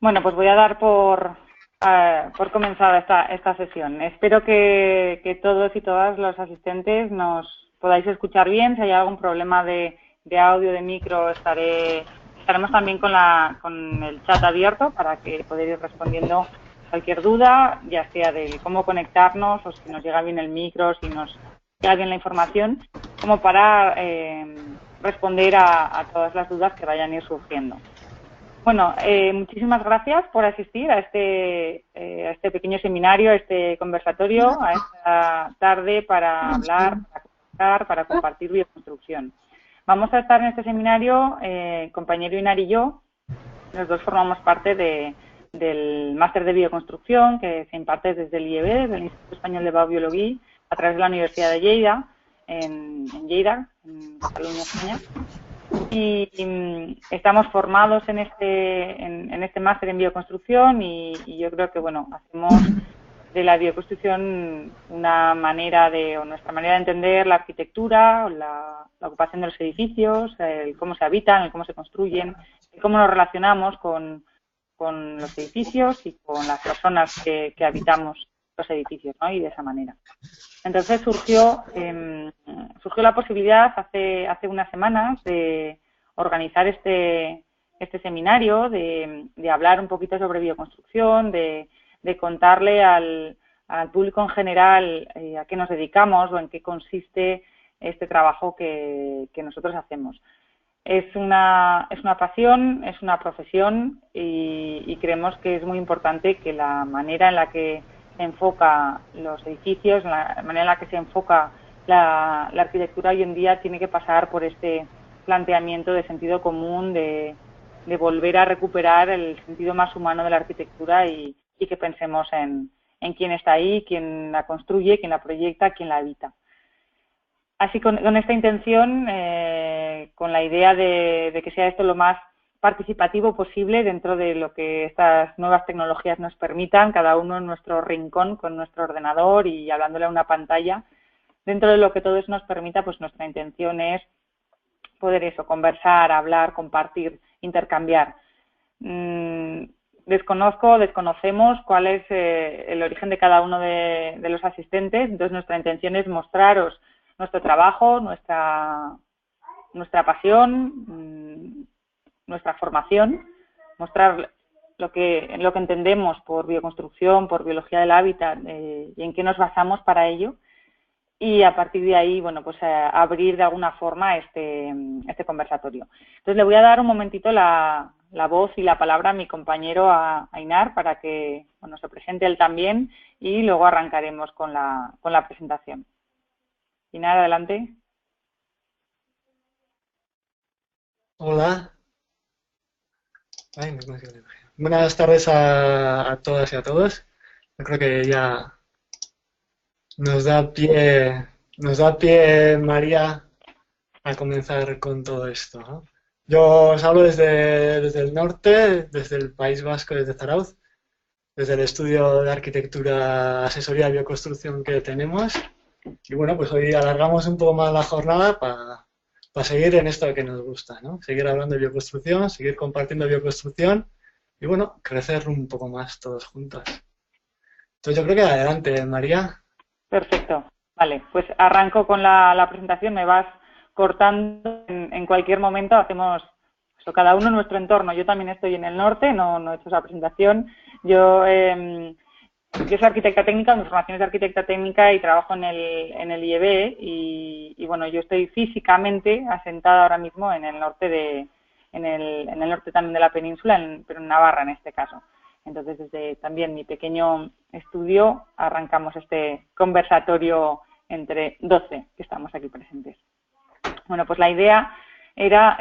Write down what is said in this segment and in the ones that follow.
Bueno, pues voy a dar por comenzada esta sesión. Espero que todos y todas los asistentes nos podáis escuchar bien. Si hay algún problema de audio, de micro, estaremos también con el chat abierto para que podáis ir respondiendo cualquier duda, ya sea de cómo conectarnos o si nos llega bien el micro, si nos llega bien la información, como para responder a todas las dudas que vayan a ir surgiendo. Bueno, muchísimas gracias por asistir a este pequeño seminario, a este conversatorio, a esta tarde para hablar, para conversar, para compartir bioconstrucción. Vamos a estar en este seminario, compañero Inar y yo, los dos formamos parte del máster de bioconstrucción que se imparte desde el IEB, desde el Instituto Español de Biobiología, a través de la Universidad de Lleida, en Lleida, en Cataluña, España. Y estamos formados en este máster en bioconstrucción y yo creo que, bueno, hacemos de la bioconstrucción una manera o nuestra manera de entender la arquitectura, la ocupación de los edificios, el cómo se habitan, el cómo se construyen, el cómo nos relacionamos con los edificios y con las personas que habitamos los edificios, ¿no? Y de esa manera. Entonces surgió la posibilidad hace unas semanas de organizar este seminario, de hablar un poquito sobre bioconstrucción, de contarle al público en general a qué nos dedicamos o en qué consiste este trabajo que nosotros hacemos. Es una pasión, es una profesión y creemos que es muy importante que la manera en la que se enfoca los edificios, la manera en la que se enfoca la arquitectura hoy en día tiene que pasar por este planteamiento de sentido común, de volver a recuperar el sentido más humano de la arquitectura y que pensemos en quién está ahí, quién la construye, quién la proyecta, quién la habita. Así con esta intención, con la idea de que sea esto lo más participativo posible dentro de lo que estas nuevas tecnologías nos permitan, cada uno en nuestro rincón con nuestro ordenador y hablándole a una pantalla. Dentro de lo que todo eso nos permita, pues nuestra intención es poder conversar, hablar, compartir, intercambiar. Desconocemos cuál es el origen de cada uno de los asistentes, entonces nuestra intención es mostraros nuestro trabajo, nuestra pasión, nuestra formación, mostrar lo que entendemos por bioconstrucción, por biología del hábitat y en qué nos basamos para ello. Y a partir de ahí, bueno, pues abrir de alguna forma este conversatorio. Entonces le voy a dar un momentito la voz y la palabra a mi compañero a Inar para que, bueno, se presente él también y luego arrancaremos con la presentación. Inar, adelante. Hola. Buenas tardes a todas y a todos. Yo creo que ya nos da pie María a comenzar con todo esto, ¿no? Yo os hablo desde el norte, desde el País Vasco, desde Zarauz, desde el estudio de arquitectura, asesoría de bioconstrucción que tenemos. Y bueno, pues hoy alargamos un poco más la jornada para seguir en esto que nos gusta, ¿no? Seguir hablando de bioconstrucción, seguir compartiendo bioconstrucción y bueno, crecer un poco más todos juntos. Entonces yo creo que adelante, María. Perfecto. Vale, pues arranco con la presentación, me vas cortando en cualquier momento, hacemos eso, cada uno en nuestro entorno. Yo también estoy en el norte, no he hecho esa presentación. Yo soy arquitecta técnica, mi formación es de arquitecta técnica y trabajo en el IEB y bueno, yo estoy físicamente asentada ahora mismo en el norte en el norte también de la península, pero en Navarra en este caso. Entonces, desde también mi pequeño estudio, arrancamos este conversatorio entre 12 que estamos aquí presentes. Bueno, pues la idea era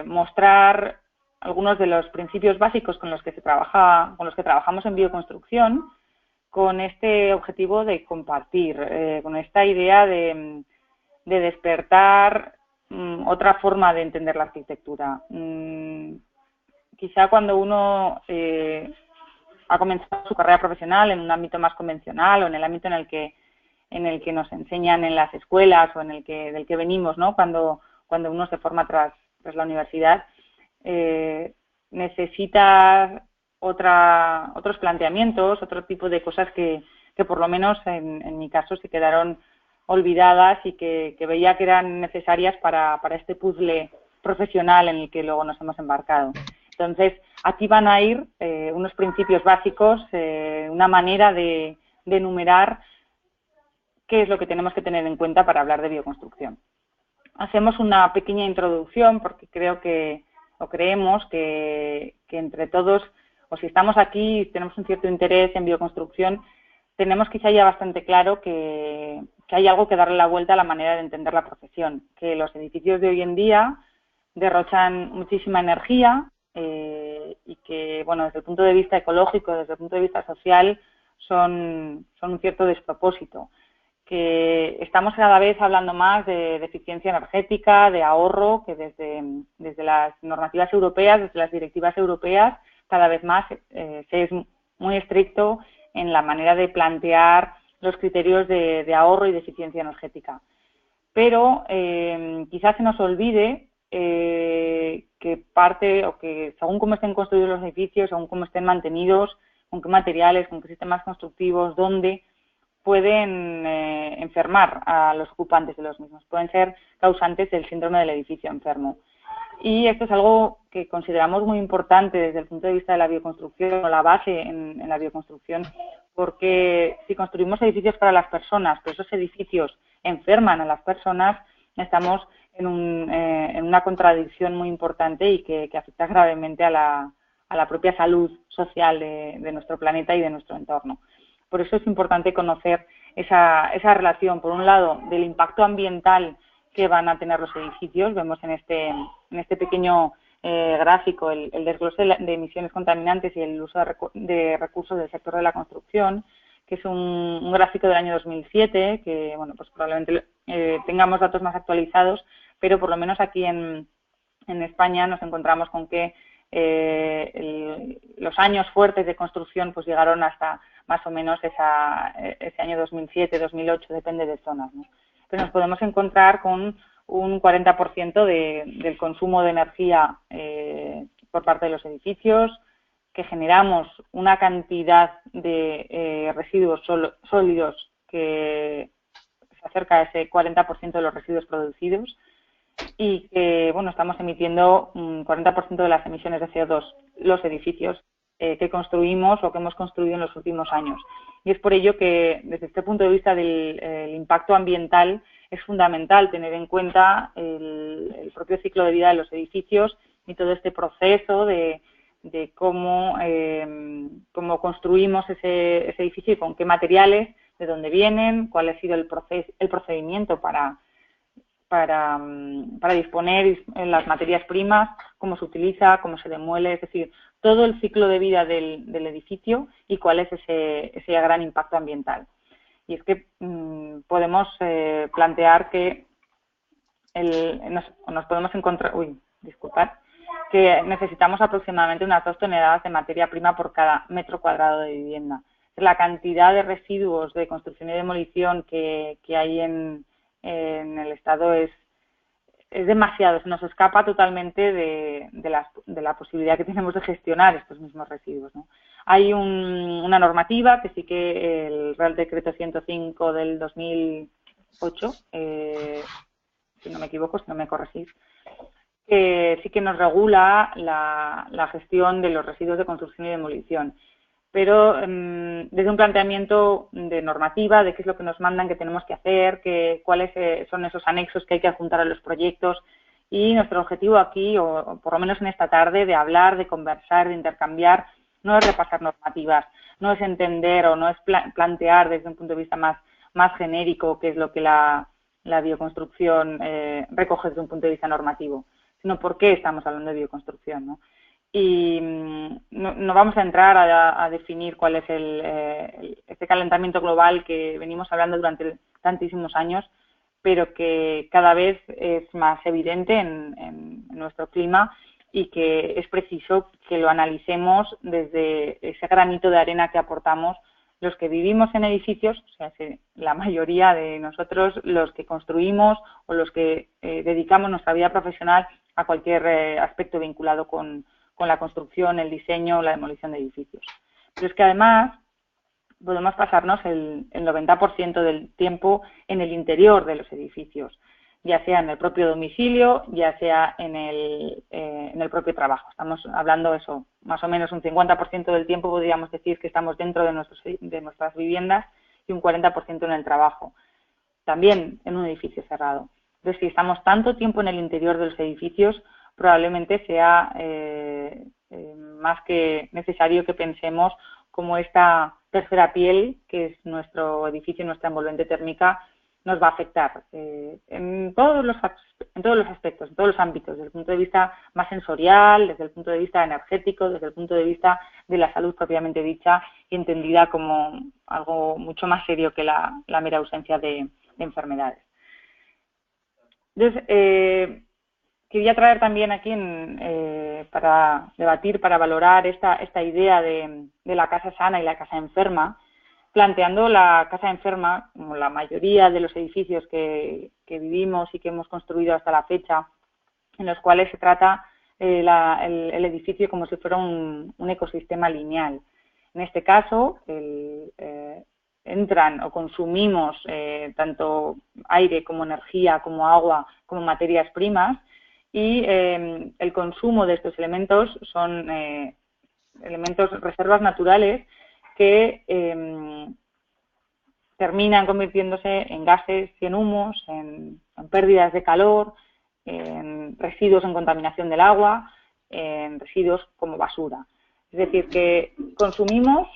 mostrar algunos de los principios básicos con los que trabajamos en bioconstrucción, con este objetivo de compartir, con esta idea de despertar otra forma de entender la arquitectura. Quizá cuando uno ha comenzado su carrera profesional en un ámbito más convencional o en el ámbito en el que nos enseñan en las escuelas o del que venimos, ¿no? Cuando uno se forma tras la universidad, necesita otros planteamientos, otro tipo de cosas que por lo menos en mi caso se quedaron olvidadas y que veía que eran necesarias para este puzzle profesional en el que luego nos hemos embarcado. Entonces, aquí van a ir unos principios básicos, una manera de enumerar qué es lo que tenemos que tener en cuenta para hablar de bioconstrucción. Hacemos una pequeña introducción porque creemos que entre todos, o si estamos aquí y tenemos un cierto interés en bioconstrucción, tenemos quizá ya bastante claro que hay algo que darle la vuelta a la manera de entender la profesión, que los edificios de hoy en día derrochan muchísima energía y que, bueno, desde el punto de vista ecológico, desde el punto de vista social, son un cierto despropósito. Que estamos cada vez hablando más de eficiencia energética, de ahorro, que desde las normativas europeas, desde las directivas europeas, cada vez más se es muy estricto en la manera de plantear los criterios de ahorro y de eficiencia energética. Pero quizás se nos olvide que parte, o que según cómo estén construidos los edificios, según cómo estén mantenidos, con qué materiales, con qué sistemas constructivos, dónde, pueden enfermar a los ocupantes de los mismos, pueden ser causantes del síndrome del edificio enfermo. Y esto es algo que consideramos muy importante desde el punto de vista de la bioconstrucción, o la base en la bioconstrucción, porque si construimos edificios para las personas, pero esos edificios enferman a las personas, estamos en una contradicción muy importante y que afecta gravemente a la propia salud social de nuestro planeta y de nuestro entorno. Por eso es importante conocer esa relación, por un lado, del impacto ambiental que van a tener los edificios. Vemos en este pequeño gráfico el desglose de emisiones contaminantes y el uso de recursos del sector de la construcción, que es un gráfico del año 2007, que bueno, pues probablemente tengamos datos más actualizados, pero por lo menos aquí en España nos encontramos con que los años fuertes de construcción pues llegaron hasta más o menos ese año 2007, 2008, depende de zonas, ¿no? Pero nos podemos encontrar con un 40% del consumo de energía por parte de los edificios, que generamos una cantidad de residuos sólidos que se acerca a ese 40% de los residuos producidos, y que, bueno, estamos emitiendo un 40% de las emisiones de CO2 los edificios que construimos o que hemos construido en los últimos años. Y es por ello que, desde este punto de vista del impacto ambiental, es fundamental tener en cuenta el propio ciclo de vida de los edificios y todo este proceso de cómo construimos ese edificio y con qué materiales, de dónde vienen, cuál ha sido el procedimiento para disponer las materias primas, cómo se utiliza, cómo se demuele, es decir, todo el ciclo de vida del edificio y cuál es ese gran impacto ambiental. Y es que podemos plantear que nos podemos encontrar, que necesitamos aproximadamente unas 2 toneladas de materia prima por cada metro cuadrado de vivienda. La cantidad de residuos de construcción y demolición que hay en el Estado es demasiado, se nos escapa totalmente de la posibilidad que tenemos de gestionar estos mismos residuos, ¿no? Hay una normativa que sí que el Real Decreto 105 del 2008, si no me equivoco, si no me corregís, que sí que nos regula la gestión de los residuos de construcción y demolición, pero desde un planteamiento de normativa, de qué es lo que nos mandan, que tenemos que hacer, cuáles son esos anexos que hay que adjuntar a los proyectos. Y nuestro objetivo aquí, o por lo menos en esta tarde, de hablar, de conversar, de intercambiar, no es repasar normativas, no es entender o no es plantear desde un punto de vista más genérico qué es lo que la bioconstrucción recoge desde un punto de vista normativo, sino por qué estamos hablando de bioconstrucción, ¿no? Y no vamos a entrar a definir cuál es este calentamiento global que venimos hablando durante tantísimos años, pero que cada vez es más evidente en nuestro clima y que es preciso que lo analicemos desde ese granito de arena que aportamos los que vivimos en edificios, o sea, la mayoría de nosotros, los que construimos o los que dedicamos nuestra vida profesional a cualquier aspecto vinculado con con la construcción, el diseño, la demolición de edificios. Pero es que además podemos pasarnos el 90% del tiempo en el interior de los edificios, ya sea en el propio domicilio, ya sea en el propio trabajo. Estamos hablando de eso, más o menos un 50% del tiempo podríamos decir que estamos dentro de nuestras viviendas y un 40% en el trabajo, también en un edificio cerrado. Entonces, si estamos tanto tiempo en el interior de los edificios, probablemente sea más que necesario que pensemos cómo esta tercera piel, que es nuestro edificio, nuestra envolvente térmica, nos va a afectar en todos los aspectos, en todos los ámbitos, desde el punto de vista más sensorial, desde el punto de vista energético, desde el punto de vista de la salud propiamente dicha y entendida como algo mucho más serio que la mera ausencia de enfermedades. Entonces, quería traer también aquí para debatir, para valorar esta idea de la casa sana y la casa enferma, planteando la casa enferma, como la mayoría de los edificios que vivimos y que hemos construido hasta la fecha, en los cuales se trata el edificio como si fuera un ecosistema lineal. En este caso, entran o consumimos tanto aire como energía, como agua, como materias primas, y el consumo de estos elementos son reservas naturales que terminan convirtiéndose en gases y en humos, en pérdidas de calor, en residuos en contaminación del agua, en residuos como basura. Es decir, que consumimos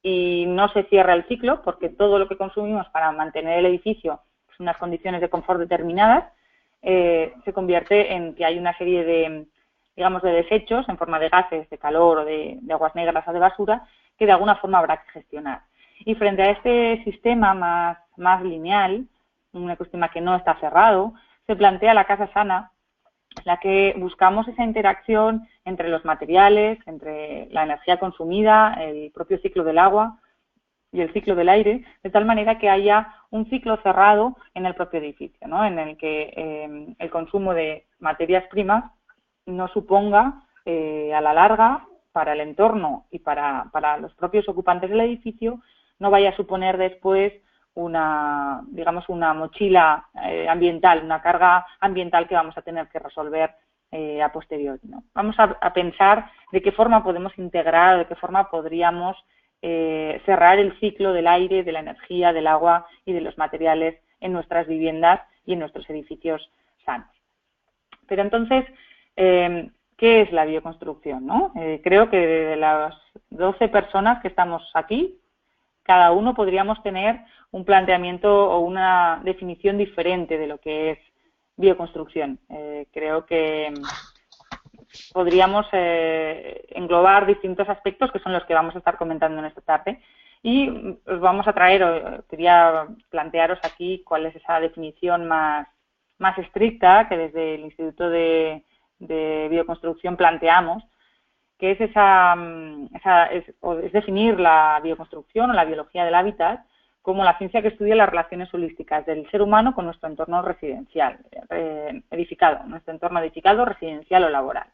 y no se cierra el ciclo, porque todo lo que consumimos para mantener el edificio en unas condiciones de confort determinadas se convierte en que hay una serie de, digamos, de desechos en forma de gases, de calor o de aguas negras o de basura que de alguna forma habrá que gestionar. Y frente a este sistema más lineal, un ecosistema que no está cerrado, se plantea la casa sana, en la que buscamos esa interacción entre los materiales, entre la energía consumida, el propio ciclo del agua y el ciclo del aire, de tal manera que haya un ciclo cerrado en el propio edificio, ¿no? En el que el consumo de materias primas no suponga a la larga para el entorno y para los propios ocupantes del edificio, no vaya a suponer después una mochila ambiental, una carga ambiental que vamos a tener que resolver a posteriori, ¿no? Vamos a pensar de qué forma podemos integrar, de qué forma podríamos cerrar el ciclo del aire, de la energía, del agua y de los materiales en nuestras viviendas y en nuestros edificios sanos. Pero entonces, ¿qué es la bioconstrucción, ¿no? Creo que de las 12 personas que estamos aquí, cada uno podríamos tener un planteamiento o una definición diferente de lo que es bioconstrucción. Creo que podríamos englobar distintos aspectos que son los que vamos a estar comentando en esta tarde y os vamos a traer, quería plantearos aquí cuál es esa definición más estricta que desde el Instituto de Bioconstrucción planteamos, que es es definir la bioconstrucción o la biología del hábitat como la ciencia que estudia las relaciones holísticas del ser humano con nuestro entorno residencial, nuestro entorno edificado, residencial o laboral.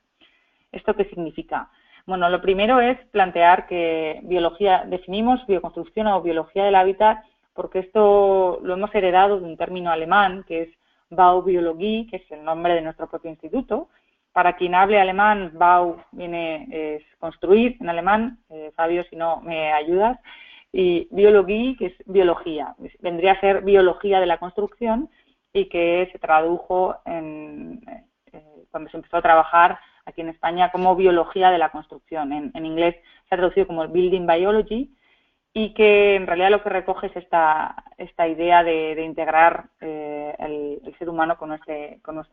¿Esto qué significa? Bueno, lo primero es plantear que definimos bioconstrucción o biología del hábitat porque esto lo hemos heredado de un término alemán que es Baubiologie, que es el nombre de nuestro propio instituto. Para quien hable alemán, Bau es construir en alemán, Fabio, si no me ayudas, y Biologie, que es biología, vendría a ser biología de la construcción y que se tradujo cuando se empezó a trabajar aquí en España como biología de la construcción. En inglés se ha traducido como Building Biology y que en realidad lo que recoge es esta idea de integrar el ser humano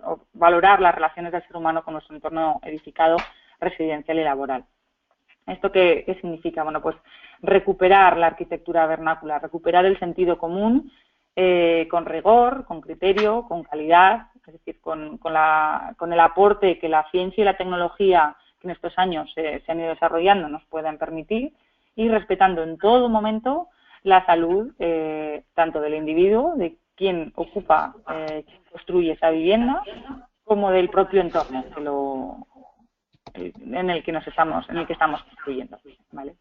o valorar las relaciones del ser humano con nuestro entorno edificado, residencial y laboral. ¿Esto qué significa? Bueno, pues recuperar la arquitectura vernácula, recuperar el sentido común con rigor, con criterio, con calidad, es decir, con el aporte que la ciencia y la tecnología que en estos años se han ido desarrollando nos puedan permitir y respetando en todo momento la salud tanto del individuo, de quien ocupa, quien construye esa vivienda, como del propio entorno en el que estamos construyendo, ¿vale?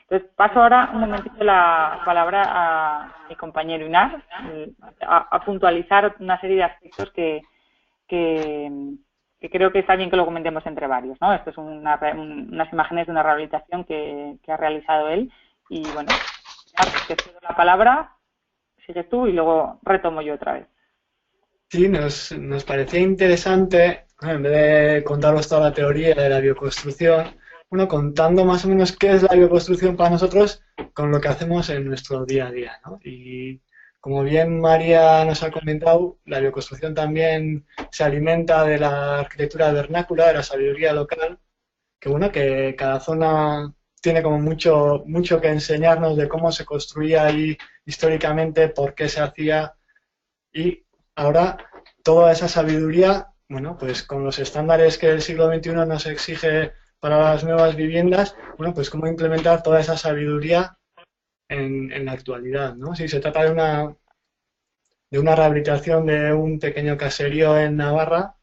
Entonces, paso ahora un momentito la palabra a mi compañero Inar, a puntualizar una serie de aspectos que creo que está bien que lo comentemos entre varios, ¿no? Esto es unas imágenes de una rehabilitación que ha realizado él y, bueno, te cedo la palabra, sigues tú y luego retomo yo otra vez. Sí, nos parecía interesante, ¿no? En vez de contaros toda la teoría de la bioconstrucción, bueno, contando más o menos qué es la bioconstrucción para nosotros con lo que hacemos en nuestro día a día, ¿no? Y como bien María nos ha comentado, la bioconstrucción también se alimenta de la arquitectura vernácula, de la sabiduría local, que bueno, que cada zona tiene como mucho que enseñarnos de cómo se construía ahí históricamente, por qué se hacía y ahora toda esa sabiduría, bueno, pues con los estándares que el siglo XXI nos exige para las nuevas viviendas, bueno, pues cómo implementar toda esa sabiduría en la actualidad, ¿no? Si se trata de una rehabilitación de un pequeño caserío en Navarra,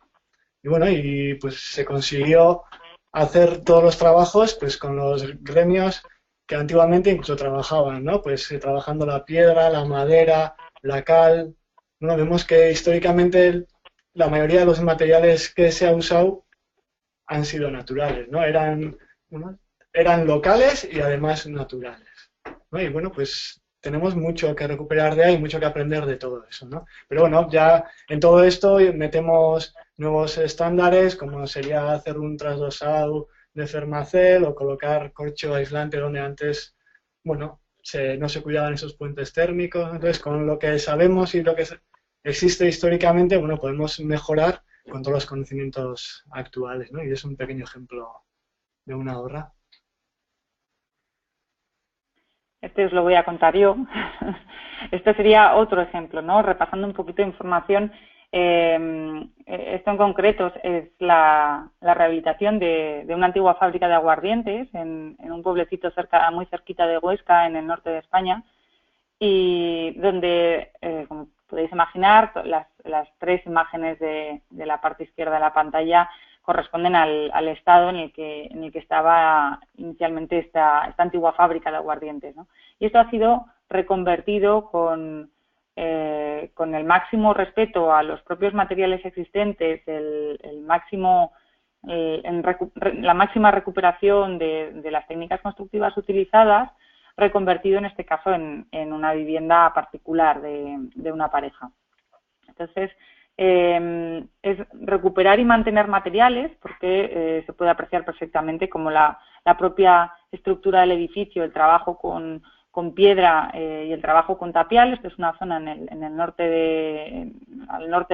y bueno, y pues se consiguió hacer todos los trabajos pues con los gremios que antiguamente incluso trabajaban, ¿no? Pues trabajando la piedra, la madera, la cal. Bueno, vemos que históricamente la mayoría de los materiales que se ha usado han sido naturales, ¿no? Bueno, eran locales y además naturales, ¿no? Y bueno, pues tenemos mucho que recuperar de ahí, mucho que aprender de todo eso, ¿no? Pero bueno, ya en todo esto metemos nuevos estándares, como sería hacer un trasdosado de Fermacell o colocar corcho aislante donde antes, bueno, no se cuidaban esos puentes térmicos. Entonces, con lo que sabemos y lo que existe históricamente, bueno, podemos mejorar con todos los conocimientos actuales, ¿no? Y es un pequeño ejemplo de una obra. Este os lo voy a contar yo. Este sería otro ejemplo, ¿no? Repasando un poquito de información. Esto en concreto es la rehabilitación de una antigua fábrica de aguardientes en un pueblecito muy cerquita de Huesca, en el norte de España, y donde, como podéis imaginar, las tres imágenes de la parte izquierda de la pantalla corresponden al estado en el que estaba inicialmente esta antigua fábrica de aguardientes, ¿no? Y esto ha sido reconvertido con el máximo respeto a los propios materiales existentes, la máxima recuperación de las técnicas constructivas utilizadas, reconvertido en este caso en una vivienda particular de una pareja. Entonces, es recuperar y mantener materiales, porque se puede apreciar perfectamente como la propia estructura del edificio, el trabajo con piedra y el trabajo con tapial. Esta es una zona al norte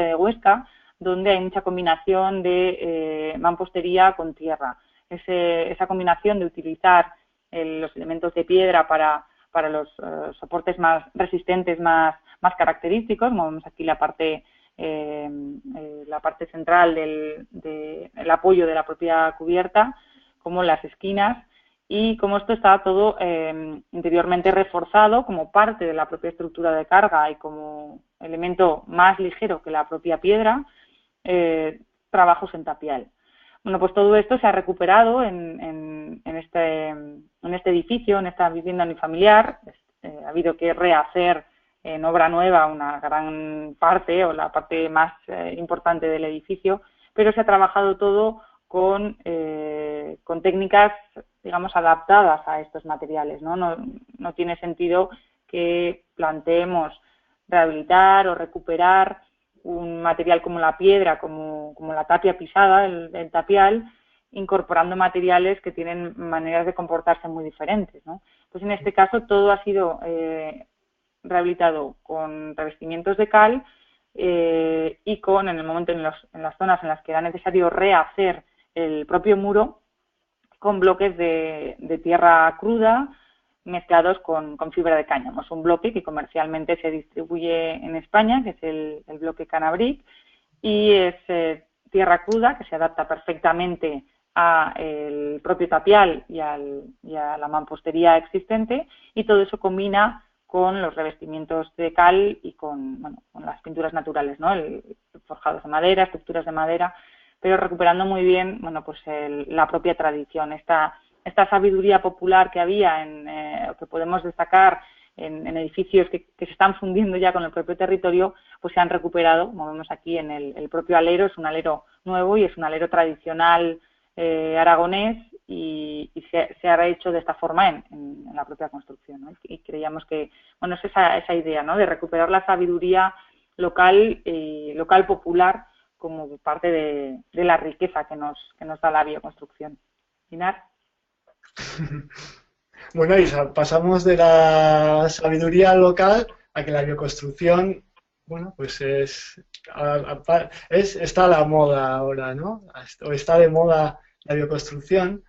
de Huesca, donde hay mucha combinación de mampostería con tierra. Esa combinación de utilizar los elementos de piedra para los soportes más resistentes, más característicos, como vemos aquí la parte central del apoyo de la propia cubierta, como las esquinas, y como esto está todo interiormente reforzado como parte de la propia estructura de carga y como elemento más ligero que la propia piedra, trabajos en tapial. Bueno, pues todo esto se ha recuperado en este edificio, en esta vivienda unifamiliar. Ha habido que rehacer en obra nueva una gran parte o la parte más importante del edificio, pero se ha trabajado todo con técnicas, digamos, adaptadas a estos materiales, ¿no? No tiene sentido que planteemos rehabilitar o recuperar un material como la piedra, como la tapia pisada, el tapial, incorporando materiales que tienen maneras de comportarse muy diferentes, ¿no? Pues en este caso todo ha sido rehabilitado con revestimientos de cal y en el momento en las zonas en las que era necesario rehacer el propio muro, con bloques de tierra cruda mezclados con fibra de cáñamo. Es un bloque que comercialmente se distribuye en España, que es el bloque Canabric, y es tierra cruda que se adapta perfectamente al propio tapial y a la mampostería existente, y todo eso combina con los revestimientos de cal y con las pinturas naturales, ¿no? Forjados de madera, estructuras de madera, pero recuperando muy bien, bueno, pues la propia tradición, esta sabiduría popular que había, que podemos destacar en edificios que se están fundiendo ya con el propio territorio, pues se han recuperado, como vemos aquí en el propio alero. Es un alero nuevo y es un alero tradicional aragonés, y se ha hecho de esta forma en la propia construcción, ¿no? Y creíamos que, bueno, es esa idea, ¿no?, de recuperar la sabiduría local popular como parte de la riqueza que nos da la bioconstrucción. Pinar. Bueno, Isa, pasamos de la sabiduría local a que la bioconstrucción, bueno, pues está a la moda ahora, ¿no? O está de moda la bioconstrucción,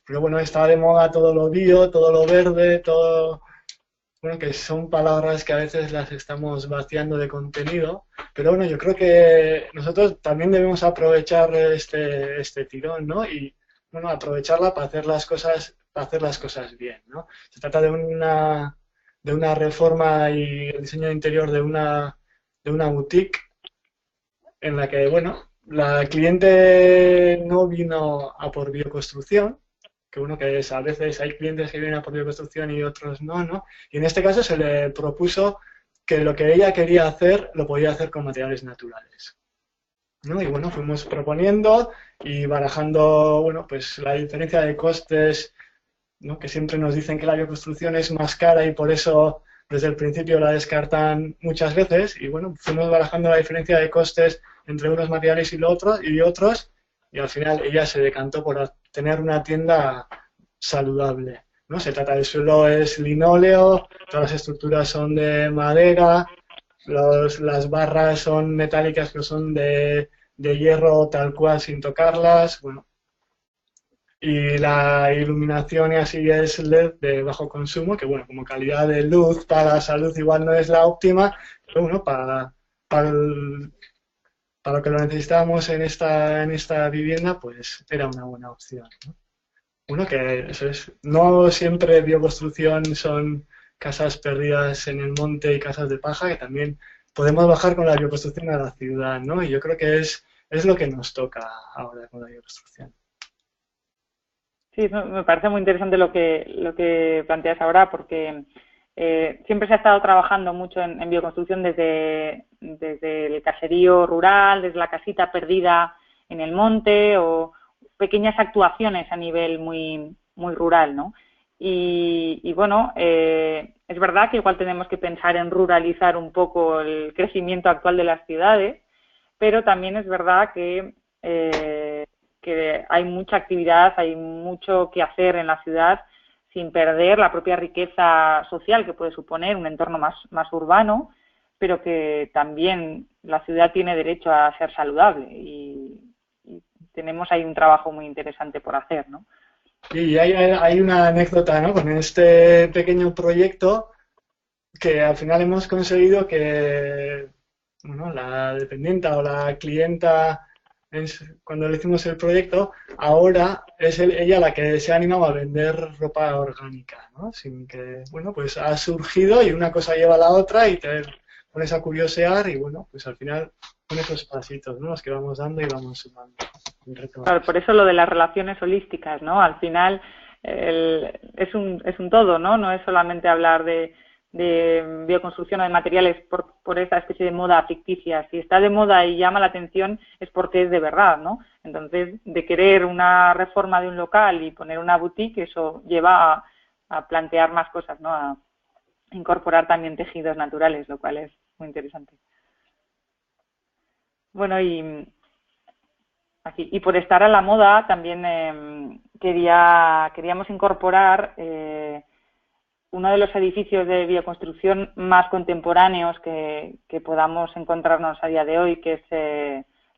pero bueno, está de moda todo lo bio, todo lo verde, todo, bueno, que son palabras que a veces las estamos vaciando de contenido, pero bueno, yo creo que nosotros también debemos aprovechar este tirón, ¿no? Y bueno, aprovecharla para hacer las cosas bien, ¿no? Se trata de una reforma y el diseño interior de una boutique en la que, bueno, la cliente no vino a por bioconstrucción, que uno que es, a veces hay clientes que vienen a por bioconstrucción y otros no, ¿no? Y en este caso se le propuso que lo que ella quería hacer lo podía hacer con materiales naturales, ¿no? Y bueno, fuimos proponiendo y barajando, bueno, pues la diferencia de costes, ¿no?, que siempre nos dicen que la bioconstrucción es más cara y por eso desde el principio la descartan muchas veces. Y bueno, fuimos barajando la diferencia de costes entre unos materiales y otros, y al final ella se decantó por tener una tienda saludable, ¿no? Se trata del suelo, es linóleo, todas las estructuras son de madera, las barras son metálicas, pero son de hierro tal cual sin tocarlas, bueno, y la iluminación y así es LED de bajo consumo, que bueno, como calidad de luz para la salud igual no es la óptima, pero bueno, para, para lo que lo necesitábamos en esta vivienda, pues era una buena opción, ¿no? Bueno, que eso es, no siempre bioconstrucción son casas perdidas en el monte y casas de paja, que también podemos bajar con la bioconstrucción a la ciudad, ¿no? Y yo creo que es lo que nos toca ahora con la bioconstrucción. Sí, me parece muy interesante lo que planteas ahora, porque siempre se ha estado trabajando mucho en bioconstrucción desde el caserío rural, desde la casita perdida en el monte, o pequeñas actuaciones a nivel muy, muy rural, ¿no? Y bueno, es verdad que igual tenemos que pensar en ruralizar un poco el crecimiento actual de las ciudades, pero también es verdad que hay mucha actividad, hay mucho que hacer en la ciudad sin perder la propia riqueza social que puede suponer un entorno más urbano, pero que también la ciudad tiene derecho a ser saludable, y tenemos ahí un trabajo muy interesante por hacer, ¿no? Y hay una anécdota, ¿no?, con este pequeño proyecto que al final hemos conseguido que, bueno, la dependienta o la clienta, cuando le hicimos el proyecto, ahora es ella la que se ha animado a vender ropa orgánica, ¿no? Sin que, bueno, pues ha surgido y una cosa lleva a la otra y te pones a curiosear y, bueno, pues al final con esos pasitos, ¿no?, los que vamos dando y vamos sumando. Claro, por eso lo de las relaciones holísticas, ¿no? Al final es un todo, ¿no? No es solamente hablar de bioconstrucción o de materiales por esa especie de moda ficticia. Si está de moda y llama la atención es porque es de verdad, ¿no? Entonces, de querer una reforma de un local y poner una boutique, eso lleva a plantear más cosas, ¿no? A incorporar también tejidos naturales, lo cual es muy interesante. Bueno, y por estar a la moda también queríamos incorporar uno de los edificios de bioconstrucción más contemporáneos que podamos encontrarnos a día de hoy, que es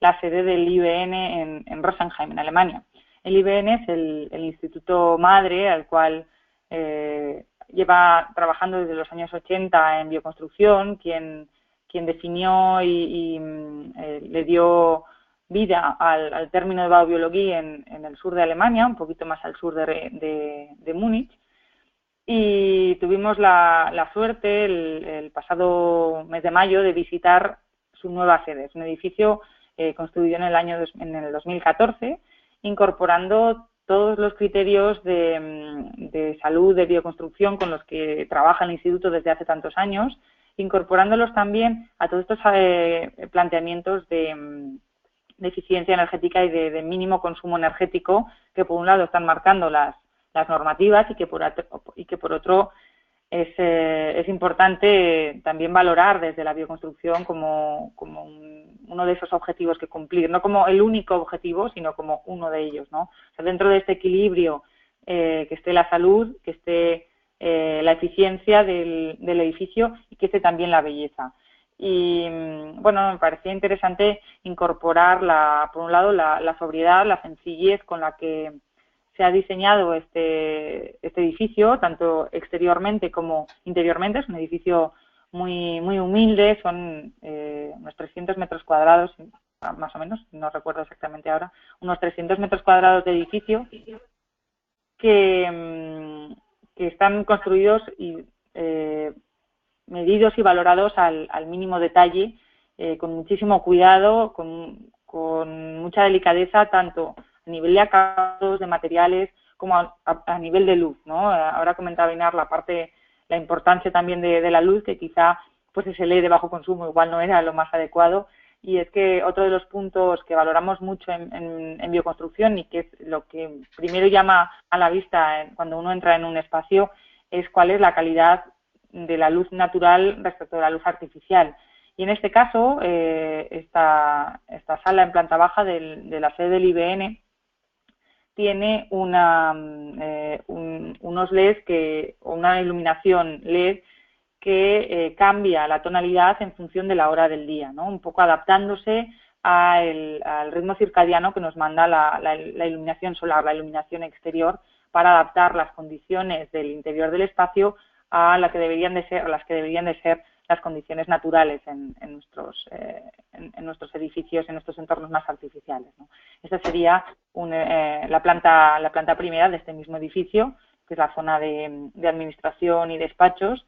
la sede del IBN en Rosenheim, en Alemania. El IBN es el instituto madre al cual lleva trabajando desde los años 80 en bioconstrucción, quien definió y le dio vida al término de baubiologie en el sur de Alemania, un poquito más al sur de Múnich. Y tuvimos la suerte el pasado mes de mayo de visitar su nueva sede. Es un edificio construido en el 2014, incorporando todos los criterios de salud, de bioconstrucción con los que trabaja el Instituto desde hace tantos años, incorporándolos también a todos estos planteamientos de eficiencia energética y de mínimo consumo energético que por un lado están marcando las normativas y que por otro es importante también valorar desde la bioconstrucción como uno de esos objetivos que cumplir, no como el único objetivo, sino como uno de ellos, ¿no? O sea, dentro de este equilibrio que esté la salud, que esté la eficiencia del edificio y que esté también la belleza. Y bueno, me parecía interesante incorporar por un lado la sobriedad, la sencillez con la que se ha diseñado este edificio, tanto exteriormente como interiormente. Es un edificio muy humilde, son unos 300 metros cuadrados, más o menos, no recuerdo exactamente ahora, unos 300 metros cuadrados de edificio que están construidos y medidos y valorados al mínimo detalle, con muchísimo cuidado, con mucha delicadeza, tanto a nivel de acabados, de materiales, como a nivel de luz, ¿no? Ahora comentaba Inar la importancia también de la luz, que quizá pues ese LED de bajo consumo igual no era lo más adecuado, y es que otro de los puntos que valoramos mucho en bioconstrucción y que es lo que primero llama a la vista cuando uno entra en un espacio es cuál es la calidad de la luz natural respecto de la luz artificial. Y en este caso, esta sala en planta baja de la sede del IBN tiene unos LEDs una iluminación LED que cambia la tonalidad en función de la hora del día, ¿no? Un poco adaptándose al ritmo circadiano que nos manda la iluminación solar, la iluminación exterior, para adaptar las condiciones del interior del espacio a las que deberían de ser las condiciones naturales en nuestros edificios, en nuestros entornos más artificiales, ¿no? Esta sería la planta primera de este mismo edificio, que es la zona de administración y despachos,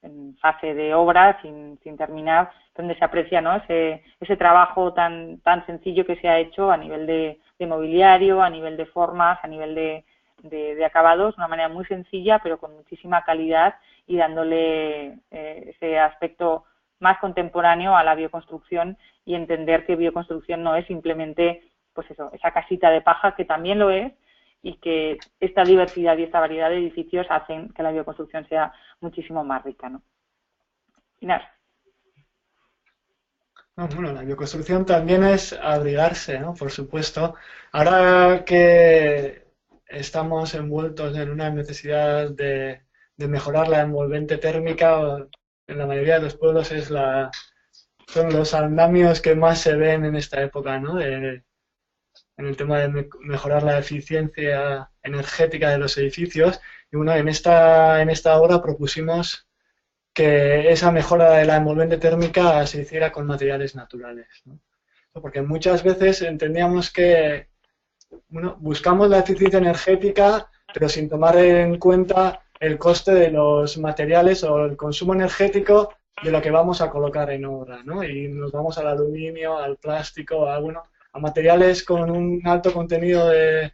en fase de obra, sin terminar, donde se aprecia, ¿no?, ese trabajo tan sencillo que se ha hecho a nivel de mobiliario, a nivel de formas, a nivel de acabados, de una manera muy sencilla, pero con muchísima calidad y dándole ese aspecto más contemporáneo a la bioconstrucción, y entender que bioconstrucción no es simplemente pues eso, esa casita de paja, que también lo es, y que esta diversidad y esta variedad de edificios hacen que la bioconstrucción sea muchísimo más rica, ¿no? Inés. Bueno, la bioconstrucción también es abrigarse, ¿no? Por supuesto. Ahora que estamos envueltos en una necesidad de mejorar la envolvente térmica, en la mayoría de los pueblos son los andamios que más se ven en esta época, ¿no? En el tema de mejorar la eficiencia energética de los edificios. Y bueno, en esta obra propusimos que esa mejora de la envolvente térmica se hiciera con materiales naturales, ¿no? Porque muchas veces entendíamos que, bueno, buscamos la eficiencia energética, pero sin tomar en cuenta el coste de los materiales o el consumo energético de lo que vamos a colocar en obra, ¿no? Y nos vamos al aluminio, al plástico, a materiales con un alto contenido de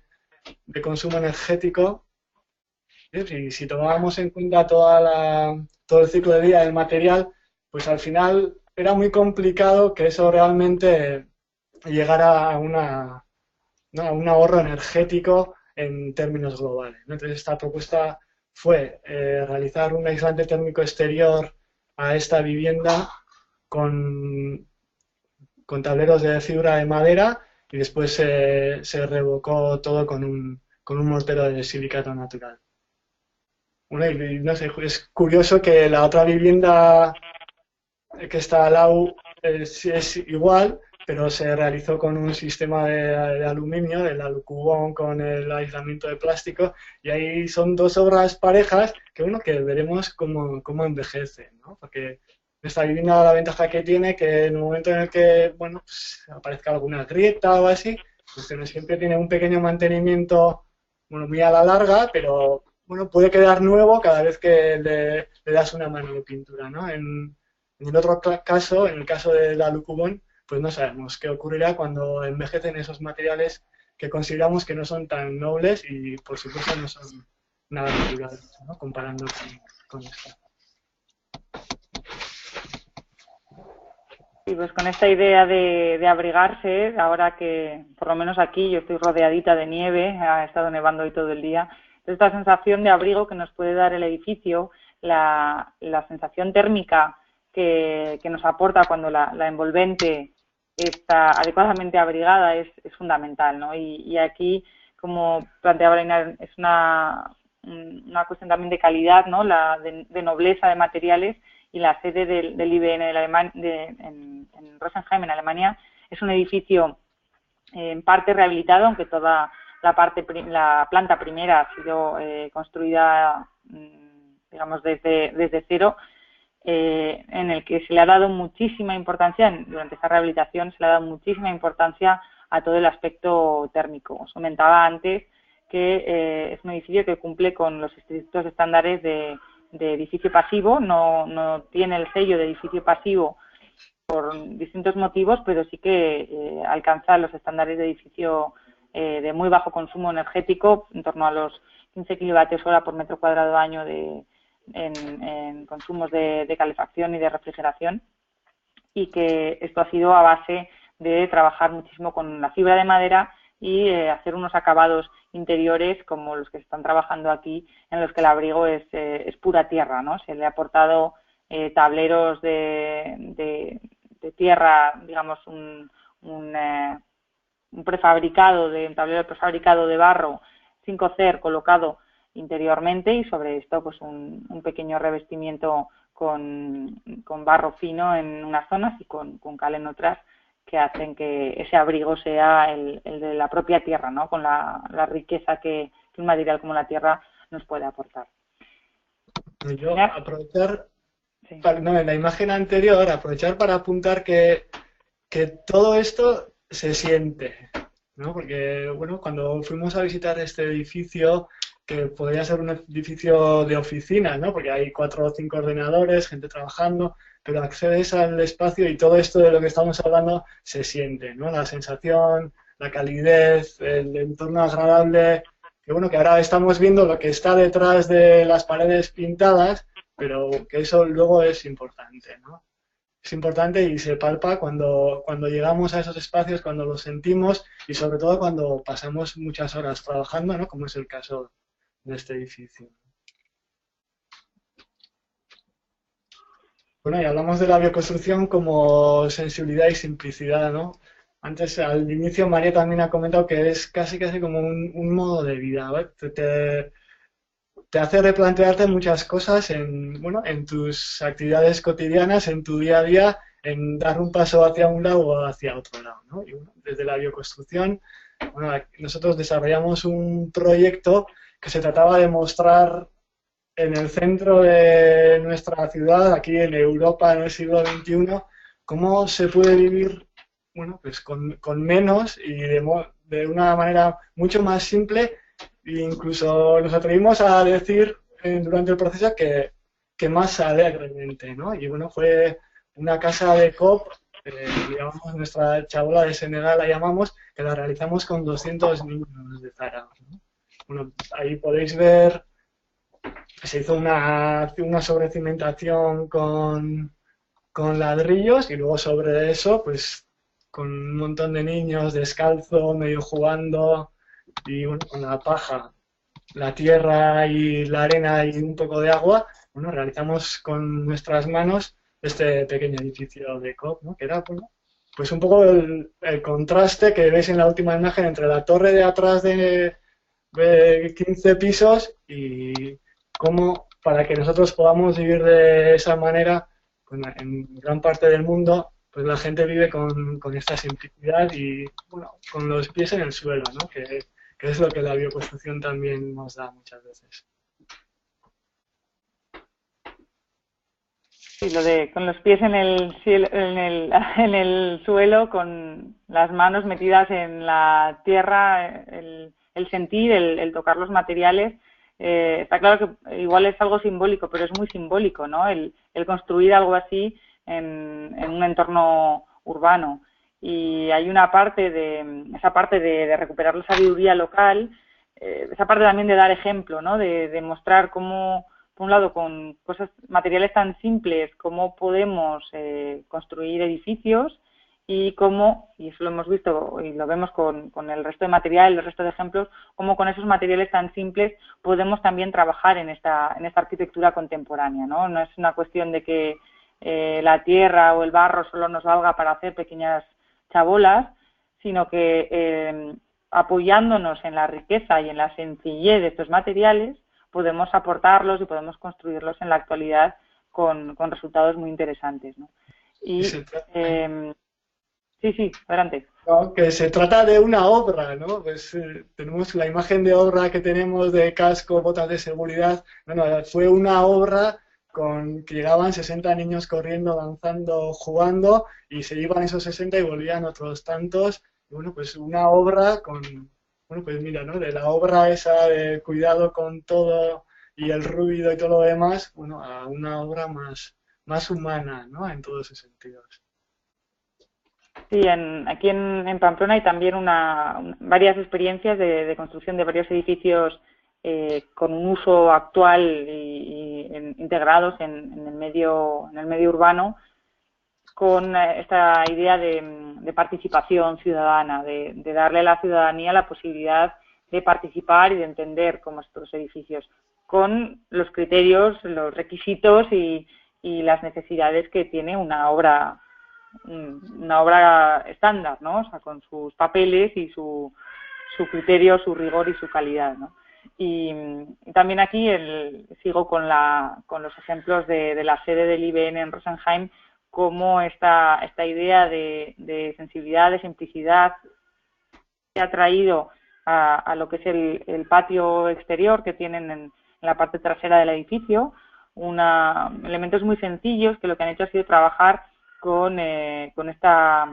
consumo energético. Y si tomábamos en cuenta todo el ciclo de vida del material, pues al final era muy complicado que eso realmente llegara a un ahorro energético en términos globales, ¿no? Entonces esta propuesta fue realizar un aislante térmico exterior a esta vivienda con tableros de fibra de madera, y después se revocó todo con un mortero de silicato natural. Bueno, y no sé, es curioso que la otra vivienda que está al lado es igual, pero se realizó con un sistema de aluminio, el alucubón con el aislamiento de plástico, y ahí son dos obras parejas que veremos cómo envejecen, ¿no? Porque esta vivienda, la ventaja que tiene, que en el momento en el que, bueno, pues, aparezca alguna grieta o así, pues siempre tiene un pequeño mantenimiento, bueno, muy a la larga, pero bueno, puede quedar nuevo cada vez que le das una mano de pintura, ¿no? En el otro caso, en el caso del alucubón, pues no sabemos qué ocurrirá cuando envejecen esos materiales que consideramos que no son tan nobles y, por supuesto, no son nada naturales, ¿no? Comparando con esto. Y pues con esta idea de abrigarse, ahora que por lo menos aquí yo estoy rodeadita de nieve, ha estado nevando hoy todo el día, esta sensación de abrigo que nos puede dar el edificio, la sensación térmica que nos aporta cuando la envolvente está adecuadamente abrigada es fundamental, ¿no? Y aquí, como planteaba Lina, es una cuestión también de calidad, ¿no? De nobleza de materiales, y la sede del IBN en Rosenheim, en Alemania, es un edificio en parte rehabilitado, aunque toda la planta primera ha sido construida, digamos, desde cero, en el que se le ha dado muchísima importancia, durante esta rehabilitación se le ha dado muchísima importancia a todo el aspecto térmico. Os comentaba antes que es un edificio que cumple con los estrictos estándares de edificio pasivo, no tiene el sello de edificio pasivo por distintos motivos, pero sí que alcanza los estándares de edificio de muy bajo consumo energético, en torno a los 15 kilovatios hora por metro cuadrado año en consumos de calefacción y de refrigeración, y que esto ha sido a base de trabajar muchísimo con la fibra de madera y hacer unos acabados interiores como los que se están trabajando aquí, en los que el abrigo es pura tierra, ¿no? Se le ha aportado tableros de tierra, digamos, un tablero prefabricado de barro sin cocer, colocado interiormente, y sobre esto pues un pequeño revestimiento con barro fino en unas zonas y con cal en otras, que hacen que ese abrigo sea el de la propia tierra, ¿no? Con la riqueza que un material como la tierra nos puede aportar. Yo aprovechar, sí. No, en la imagen anterior, aprovechar para apuntar que todo esto se siente, ¿no? Porque, bueno, cuando fuimos a visitar este edificio, que podría ser un edificio de oficina, ¿no? Porque hay 4 o 5 ordenadores, gente trabajando, pero accedes al espacio y todo esto de lo que estamos hablando se siente, ¿no? La sensación, la calidez, el entorno agradable, que bueno, que ahora estamos viendo lo que está detrás de las paredes pintadas, pero que eso luego es importante, ¿no? Es importante y se palpa cuando llegamos a esos espacios, cuando los sentimos y sobre todo cuando pasamos muchas horas trabajando, ¿no? Como es el caso de este edificio. Bueno, y hablamos de la bioconstrucción como sensibilidad y simplicidad, ¿no? Antes, al inicio, María también ha comentado que es casi como un modo de vida, ¿vale? Te hace replantearte muchas cosas en tus actividades cotidianas, en tu día a día, en dar un paso hacia un lado o hacia otro lado, ¿no? Y bueno, desde la bioconstrucción, bueno, nosotros desarrollamos un proyecto que se trataba de mostrar en el centro de nuestra ciudad, aquí en Europa en el siglo XXI, cómo se puede vivir, bueno, pues con menos y de una manera mucho más simple. E incluso nos atrevimos a decir durante el proceso que más alegremente, ¿no? Y bueno, fue una casa de COP, le llamamos nuestra chabola de Senegal, la llamamos, que la realizamos con 200 niños de Zara, ¿no? Bueno, ahí podéis ver que se hizo una sobrecimentación con ladrillos y luego sobre eso, pues con un montón de niños descalzos, medio jugando, y bueno, con la paja, la tierra y la arena y un poco de agua, bueno, realizamos con nuestras manos este pequeño edificio de COP, ¿no? Que era, bueno, pues un poco el contraste que veis en la última imagen entre la torre de atrás de 15 pisos y cómo, para que nosotros podamos vivir de esa manera, pues en gran parte del mundo, pues la gente vive con esta simplicidad y, bueno, con los pies en el suelo, ¿no? Que es lo que la bioconstrucción también nos da muchas veces. Sí, con los pies en el suelo, con las manos metidas en la tierra, el sentir, el tocar los materiales. Está claro que igual es algo simbólico, pero es muy simbólico, ¿no? El construir algo así en un entorno urbano. y hay una parte esa parte de recuperar la sabiduría local, esa parte también de dar ejemplo, ¿no? De mostrar cómo, por un lado, con cosas, materiales tan simples, cómo podemos construir edificios y cómo, y eso lo hemos visto y lo vemos con el resto de material, el resto de ejemplos, cómo con esos materiales tan simples podemos también trabajar en esta arquitectura contemporánea, ¿no? No es una cuestión de que la tierra o el barro solo nos valga para hacer pequeñas chabolas, sino que apoyándonos en la riqueza y en la sencillez de estos materiales, podemos aportarlos y podemos construirlos en la actualidad con resultados muy interesantes, ¿no? Y sí, adelante. No, que se trata de una obra, ¿no? Pues tenemos la imagen de obra que tenemos de casco, botas de seguridad. Bueno, fue una obra que llegaban 60 niños corriendo, danzando, jugando, y se iban esos 60 y volvían otros tantos. Y bueno, pues una obra bueno, pues mira, ¿no? De la obra esa de cuidado con todo y el ruido y todo lo demás, bueno, a una obra más humana, ¿no? En todos esos sentidos. Sí, aquí en Pamplona hay también varias experiencias de construcción de varios edificios con un uso actual y integrados en el medio urbano, con esta idea de participación ciudadana, de darle a la ciudadanía la posibilidad de participar y de entender cómo estos edificios, con los criterios, los requisitos y las necesidades que tiene una obra estándar, ¿no? O sea, con sus papeles y su criterio, su rigor y su calidad, ¿no? Y también aquí sigo con los ejemplos de la sede del IBN en Rosenheim, como esta idea de sensibilidad, de simplicidad, que ha traído a lo que es el patio exterior que tienen en la parte trasera del edificio, elementos muy sencillos que lo que han hecho ha sido trabajar con esta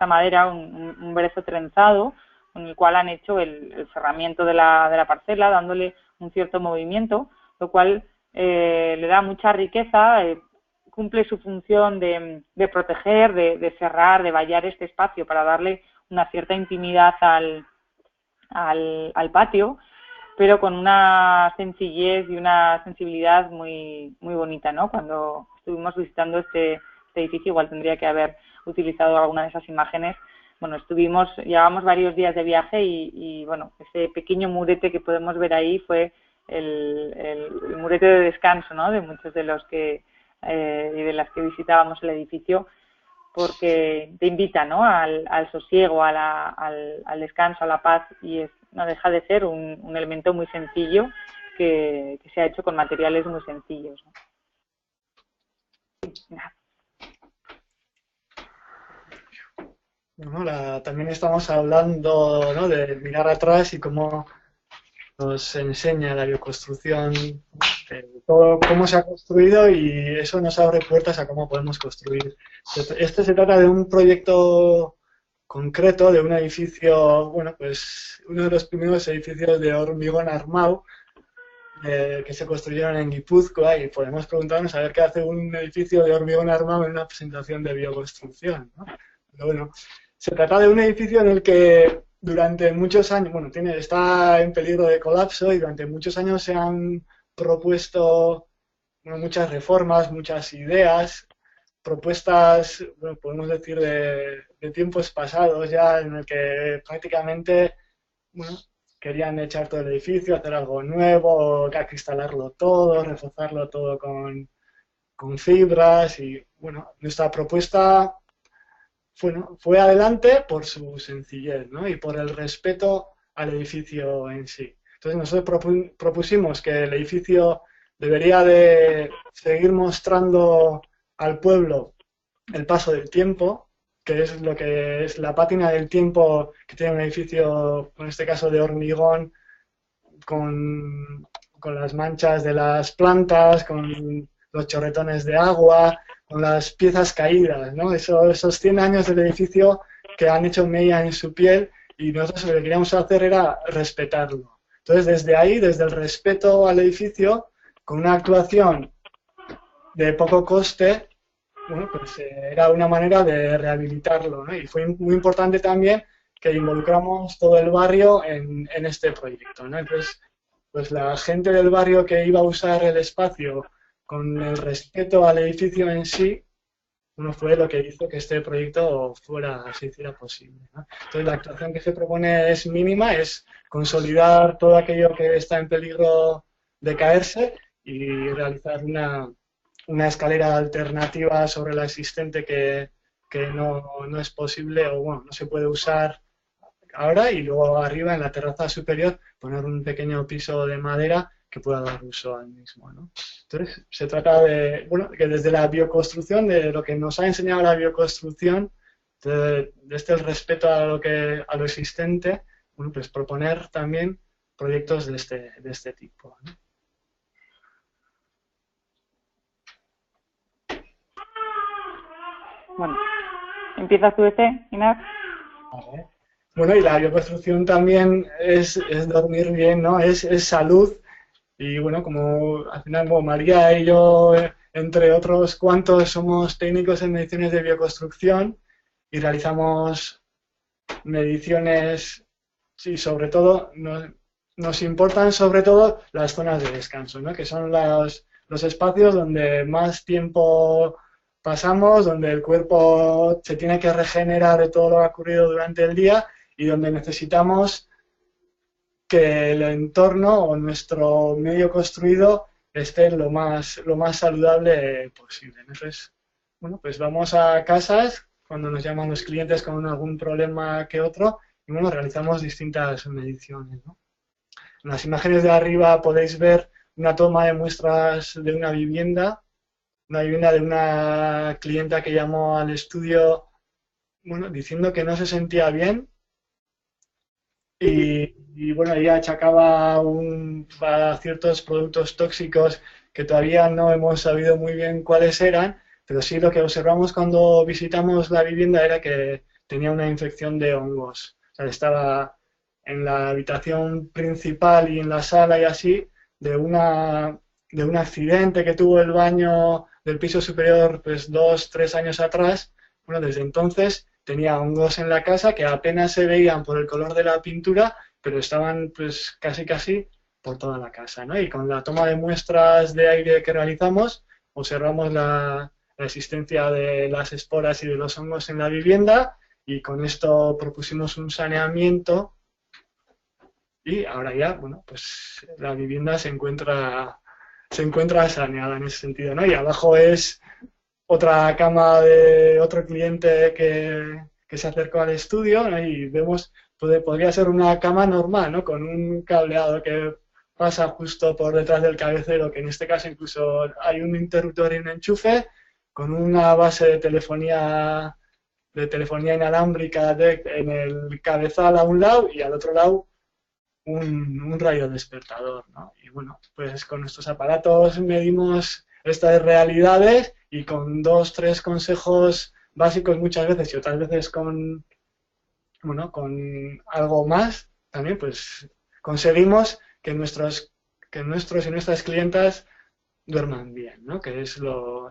madera, un brezo trenzado, con el cual han hecho el cerramiento de la parcela, dándole un cierto movimiento, lo cual le da mucha riqueza, cumple su función de proteger, de cerrar, de vallar este espacio para darle una cierta intimidad al patio, pero con una sencillez y una sensibilidad muy, muy bonita, ¿no? Cuando estuvimos visitando este edificio, igual tendría que haber utilizado alguna de esas imágenes. Bueno, llevábamos varios días de viaje y bueno, ese pequeño murete que podemos ver ahí fue el murete de descanso, ¿no? De muchos de los y de las que visitábamos el edificio, porque te invita, ¿no? al sosiego, al descanso, a la paz, y no deja de ser un elemento muy sencillo que se ha hecho con materiales muy sencillos, ¿no? Bueno, también estamos hablando, ¿no? De mirar atrás y cómo nos enseña la bioconstrucción, todo cómo se ha construido, y eso nos abre puertas a cómo podemos construir. Este se trata de un proyecto concreto, de un edificio, bueno, pues uno de los primeros edificios de hormigón armado que se construyeron en Guipúzcoa, y podemos preguntarnos a ver qué hace un edificio de hormigón armado en una presentación de bioconstrucción, ¿no? Pero bueno, se trata de un edificio en el que durante muchos años, bueno, está en peligro de colapso, y durante muchos años se han propuesto, bueno, muchas reformas, muchas ideas, propuestas, bueno, podemos decir, de tiempos pasados ya, en el que prácticamente, bueno, querían echar todo el edificio, hacer algo nuevo, acristalarlo todo, reforzarlo todo con fibras, y bueno, nuestra propuesta fue adelante por su sencillez, ¿no? Y por el respeto al edificio en sí. Entonces nosotros propusimos que el edificio debería de seguir mostrando al pueblo el paso del tiempo, que es lo que es la pátina del tiempo que tiene un edificio, en este caso de hormigón, con las manchas de las plantas, con los chorretones de agua, con las piezas caídas, ¿no? Esos 100 años del edificio que han hecho mella en su piel, y nosotros lo que queríamos hacer era respetarlo. Entonces, desde ahí, desde el respeto al edificio, con una actuación de poco coste, bueno, pues era una manera de rehabilitarlo, ¿no? Y fue muy importante también que involucramos todo el barrio en este proyecto, ¿no? Entonces, pues la gente del barrio que iba a usar el espacio con el respeto al edificio en sí, uno fue lo que hizo que este proyecto se hiciera posible, ¿no? Entonces, la actuación que se propone es mínima, es consolidar todo aquello que está en peligro de caerse y realizar una escalera alternativa sobre la existente que no es posible o bueno, no se puede usar ahora y luego arriba en la terraza superior poner un pequeño piso de madera que pueda dar uso al mismo, ¿no? Entonces, se trata de, bueno, que desde la bioconstrucción, de lo que nos ha enseñado la bioconstrucción, desde el respeto a lo existente, bueno, pues proponer también proyectos de este tipo, ¿no? Bueno, ¿empiezas tú Inar? Vale. Bueno, y la bioconstrucción también es dormir bien, ¿no? Es salud. Y bueno, como al final como María y yo, entre otros cuantos, somos técnicos en mediciones de bioconstrucción y realizamos mediciones, sí, sobre todo, nos importan sobre todo las zonas de descanso, ¿no? Que son los espacios donde más tiempo pasamos, donde el cuerpo se tiene que regenerar de todo lo que ha ocurrido durante el día y donde necesitamos que el entorno o nuestro medio construido esté lo más saludable posible. Entonces, bueno, pues vamos a casas cuando nos llaman los clientes con algún problema que otro y bueno, realizamos distintas mediciones, ¿no? En las imágenes de arriba podéis ver una toma de muestras de una vivienda de una clienta que llamó al estudio, bueno, diciendo que no se sentía bien y bueno, ella achacaba a ciertos productos tóxicos que todavía no hemos sabido muy bien cuáles eran, pero sí lo que observamos cuando visitamos la vivienda era que tenía una infección de hongos. O sea, estaba en la habitación principal y en la sala y así de un accidente que tuvo el baño del piso superior pues 2, 3 años atrás. Bueno, desde entonces tenía hongos en la casa que apenas se veían por el color de la pintura, pero estaban pues casi por toda la casa, ¿no? Y con la toma de muestras de aire que realizamos, observamos la existencia de las esporas y de los hongos en la vivienda y con esto propusimos un saneamiento y ahora ya, bueno, pues la vivienda se encuentra saneada en ese sentido, ¿no? Y abajo es otra cama de otro cliente que se acercó al estudio, ¿no? Y vemos, podría ser una cama normal, ¿no? Con un cableado que pasa justo por detrás del cabecero, que en este caso incluso hay un interruptor y un enchufe, con una base de telefonía inalámbrica en el cabezal a un lado y al otro lado un radio despertador, ¿no? Y bueno, pues con nuestros aparatos medimos estas realidades y con 2, 3 consejos básicos muchas veces y otras veces bueno, con algo más, también pues conseguimos que nuestros y nuestras clientas duerman bien, ¿no? Que es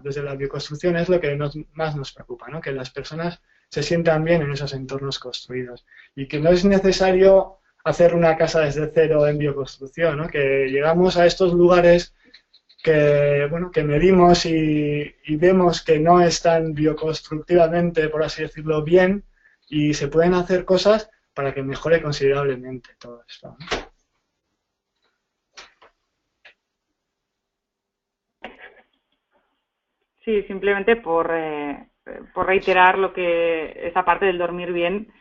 desde la bioconstrucción es lo que más nos preocupa, ¿no? Que las personas se sientan bien en esos entornos construidos y que no es necesario hacer una casa desde cero en bioconstrucción, ¿no? Que llegamos a estos lugares bueno, que medimos y vemos que no están bioconstructivamente, por así decirlo, bien y se pueden hacer cosas para que mejore considerablemente todo esto, ¿no? Sí, simplemente por reiterar lo que esa parte del dormir bien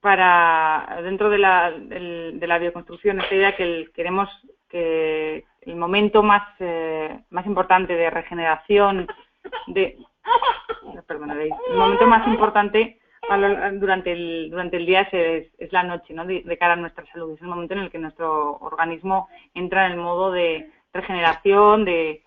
para dentro de de la bioconstrucción, esta idea que queremos que el momento más importante de regeneración de perdonaréis, el momento más importante durante el día es la noche, ¿no? De cara a nuestra salud. Es el momento en el que nuestro organismo entra en el modo de regeneración, de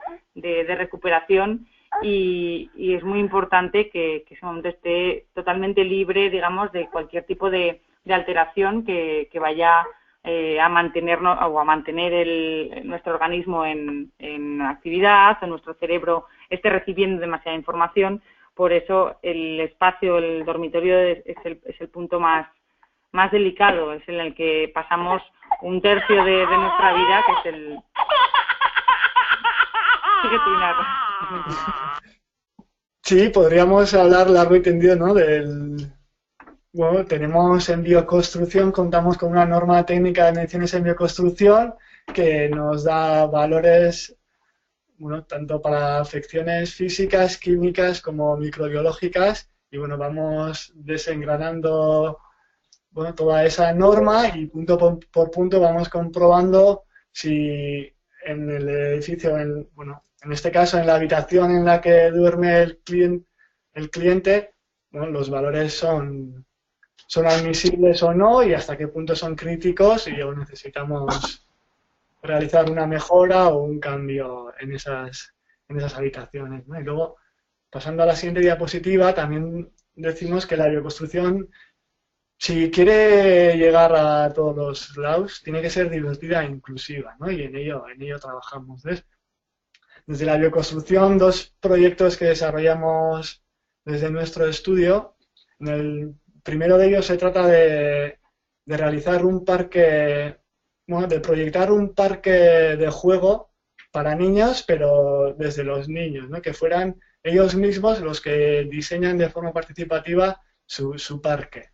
recuperación y es muy importante que ese momento esté totalmente libre, digamos, de cualquier tipo de alteración que vaya a mantenernos o a mantener nuestro organismo en actividad o nuestro cerebro esté recibiendo demasiada información por eso el espacio, el dormitorio es el punto más delicado, es en el que pasamos un tercio de nuestra vida, que es el... Sigue Pinar. Sí, podríamos hablar largo y tendido, ¿no? Bueno, tenemos en bioconstrucción, contamos con una norma técnica de mediciones en bioconstrucción que nos da valores, bueno, tanto para afecciones físicas, químicas como microbiológicas, y bueno, vamos desengranando, bueno, toda esa norma y punto por punto vamos comprobando si en el edificio, bueno, en este caso en la habitación en la que duerme el cliente, bueno, los valores son admisibles o no y hasta qué punto son críticos y o necesitamos realizar una mejora o un cambio en esas habitaciones, ¿no? Y luego, pasando a la siguiente diapositiva, también decimos que la bioconstrucción, si quiere llegar a todos los lados, tiene que ser divertida e inclusiva, ¿no? Y en ello trabajamos. Desde la bioconstrucción, dos proyectos que desarrollamos desde nuestro estudio. En el primero de ellos se trata de realizar un parque, bueno, de proyectar un parque de juego para niños, pero desde los niños, ¿no? Que fueran ellos mismos los que diseñan de forma participativa su parque.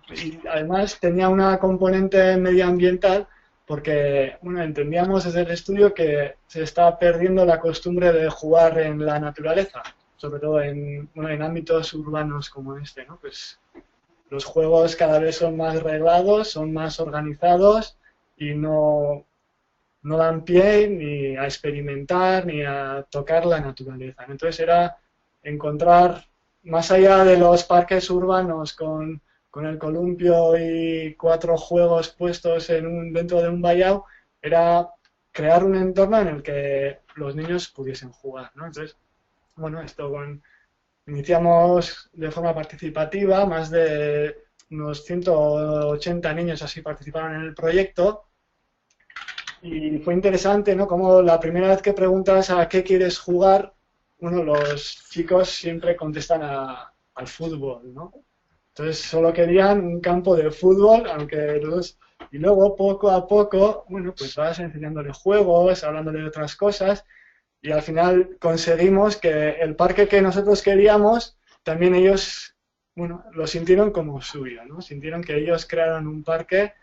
Y además tenía una componente medioambiental porque, bueno, entendíamos desde el estudio que se está perdiendo la costumbre de jugar en la naturaleza, sobre todo bueno, en ámbitos urbanos como este, ¿no? Pues los juegos cada vez son más reglados, son más organizados y no dan pie ni a experimentar ni a tocar la naturaleza. Entonces era encontrar, más allá de los parques urbanos con el columpio y 4 juegos puestos dentro de un vallado, era crear un entorno en el que los niños pudiesen jugar, ¿no? Entonces, bueno, iniciamos de forma participativa, más de unos 180 niños así participaron en el proyecto y fue interesante, ¿no? Como la primera vez que preguntas a qué quieres jugar, bueno, los chicos siempre contestan al fútbol, ¿no? Entonces solo querían un campo de fútbol, y luego poco a poco, bueno, pues vas enseñándole juegos, hablándole de otras cosas, y al final conseguimos que el parque que nosotros queríamos, también ellos, bueno, lo sintieron como suyo, ¿no? Sintieron que ellos crearon un parque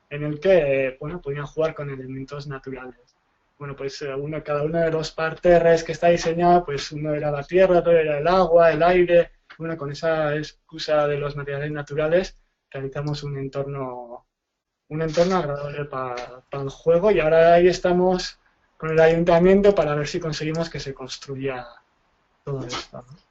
en el que, bueno, podían jugar con elementos naturales. Bueno, pues cada uno de los parterres que está diseñado, pues uno era la tierra, otro era el agua, el aire. Bueno, con esa excusa de los materiales naturales realizamos un entorno agradable para el juego y ahora ahí estamos con el ayuntamiento para ver si conseguimos que se construya todo esto, ¿no?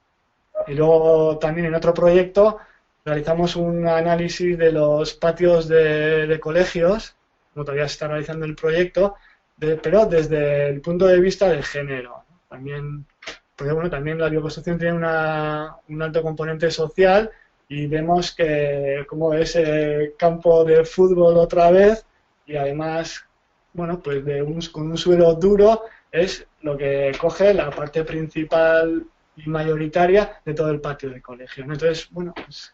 Y luego también en otro proyecto realizamos un análisis de los patios de colegios, como todavía se está realizando el proyecto, pero desde el punto de vista de género, ¿no? También, porque bueno, también la bioconstrucción tiene un alto componente social y vemos que como ese campo de fútbol otra vez y además, bueno, pues con un suelo duro es lo que coge la parte principal y mayoritaria de todo el patio de colegio, ¿no? Entonces, bueno, pues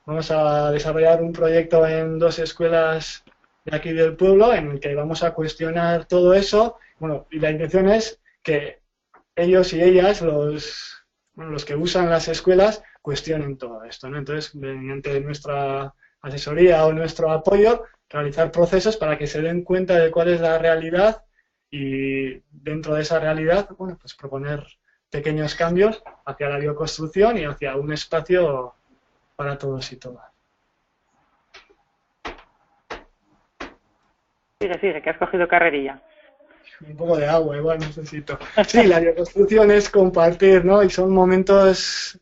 vamos a desarrollar un proyecto en 2 escuelas de aquí del pueblo en el que vamos a cuestionar todo eso. Bueno, y la intención es que ellos y ellas, los que usan las escuelas, cuestionen todo esto, ¿no? Entonces, mediante nuestra asesoría o nuestro apoyo, realizar procesos para que se den cuenta de cuál es la realidad y dentro de esa realidad, bueno, pues proponer pequeños cambios hacia la bioconstrucción y hacia un espacio para todos y todas. Sigue, que has cogido carrerilla. Un poco de agua, igual necesito. Sí, la bioconstrucción es compartir, ¿no? Y son momentos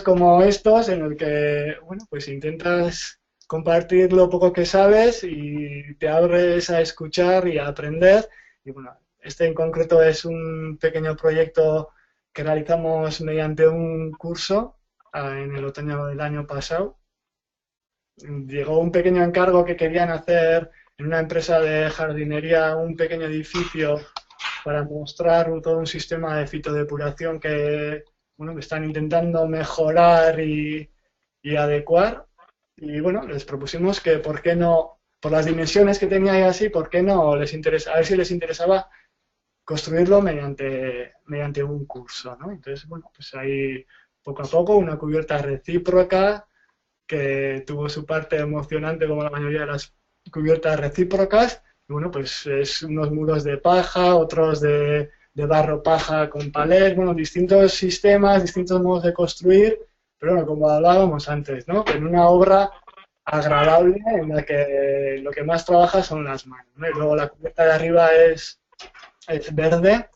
como estos en el que, bueno, pues intentas compartir lo poco que sabes y te abres a escuchar y a aprender. Y bueno, este en concreto es un pequeño proyecto que realizamos mediante un curso en el otoño del año pasado. Llegó un pequeño encargo que querían hacer en una empresa de jardinería un pequeño edificio para mostrar todo un sistema de fitodepuración que bueno, que están intentando mejorar y adecuar. Y bueno, les propusimos que por qué no, por las dimensiones que tenía y así, por qué no les interesa, a ver si les interesaba construirlo mediante un curso, ¿no? Entonces, bueno, pues ahí poco a poco una cubierta recíproca que tuvo su parte emocionante como la mayoría de las cubiertas recíprocas. Y bueno, pues es unos muros de paja, otros de barro paja con palés, bueno, distintos sistemas, distintos modos de construir, pero bueno, como hablábamos antes, ¿no? En una obra agradable en la que lo que más trabaja son las manos, ¿no? Y luego la cubierta de arriba es verde,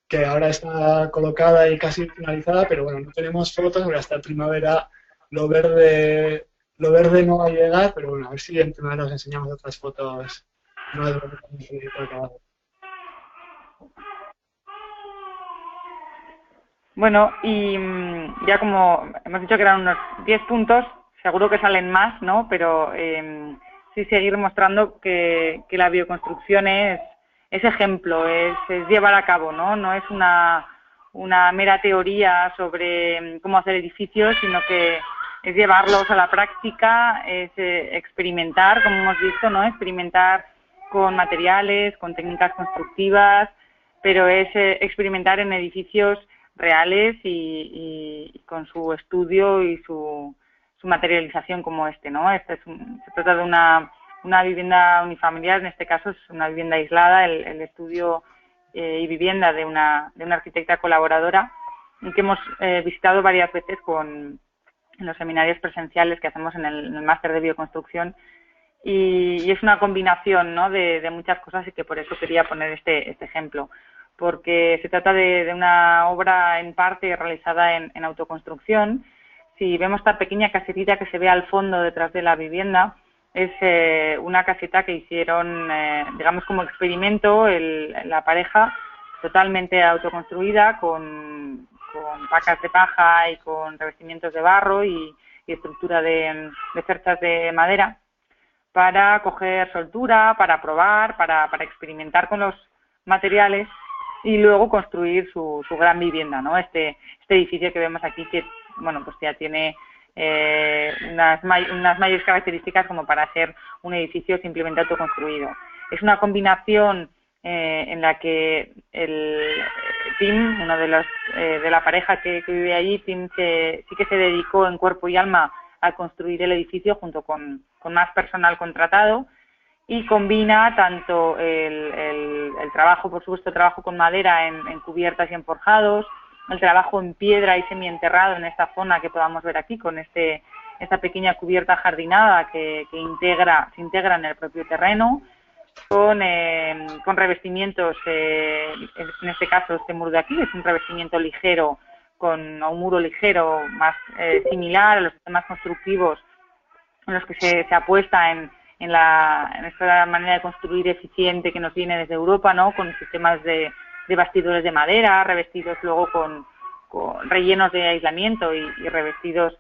que ahora está colocada y casi finalizada, pero bueno, no tenemos fotos porque hasta primavera lo verde, lo verde no va a llegar, pero bueno, a ver si en primavera os enseñamos otras fotos nuevas de acabado. Bueno, y ya como hemos dicho que eran unos 10 puntos, seguro que salen más, ¿no? Pero sí seguir mostrando que la bioconstrucción es ejemplo, es llevar a cabo, ¿no? No es una mera teoría sobre cómo hacer edificios, sino que es llevarlos a la práctica, es experimentar, como hemos visto, ¿no? Experimentar con materiales, con técnicas constructivas, pero es experimentar en edificios reales y con su estudio y su materialización como este, ¿no? Se trata de una vivienda unifamiliar, en este caso es una vivienda aislada, el estudio y vivienda de una arquitecta colaboradora que hemos visitado varias veces en los seminarios presenciales que hacemos en el máster de bioconstrucción y es una combinación, ¿no? de muchas cosas y que por eso quería poner este ejemplo, porque se trata de una obra en parte realizada en autoconstrucción. Si vemos esta pequeña casetita que se ve al fondo detrás de la vivienda, es una caseta que hicieron, digamos, como experimento la pareja, totalmente autoconstruida, con pacas de paja y con revestimientos de barro y estructura de cerchas de madera, para coger soltura, para probar, para experimentar con los materiales y luego construir su gran vivienda, ¿no? Este edificio que vemos aquí, que bueno, pues ya tiene unas mayores características como para ser un edificio simplemente autoconstruido. Es una combinación en la que Tim, uno de la pareja que vive allí, Tim sí que se dedicó en cuerpo y alma a construir el edificio junto con más personal contratado, y combina tanto el trabajo, por supuesto, trabajo con madera en cubiertas y en forjados, el trabajo en piedra y semienterrado en esta zona que podamos ver aquí, con esta pequeña cubierta jardinada que se integra en el propio terreno, con revestimientos, en este caso este muro de aquí es un revestimiento ligero, con un muro ligero más similar a los sistemas constructivos en los que se apuesta en esta manera de construir eficiente que nos viene desde Europa, ¿no? Con sistemas de bastidores de madera, revestidos luego con rellenos de aislamiento y revestidos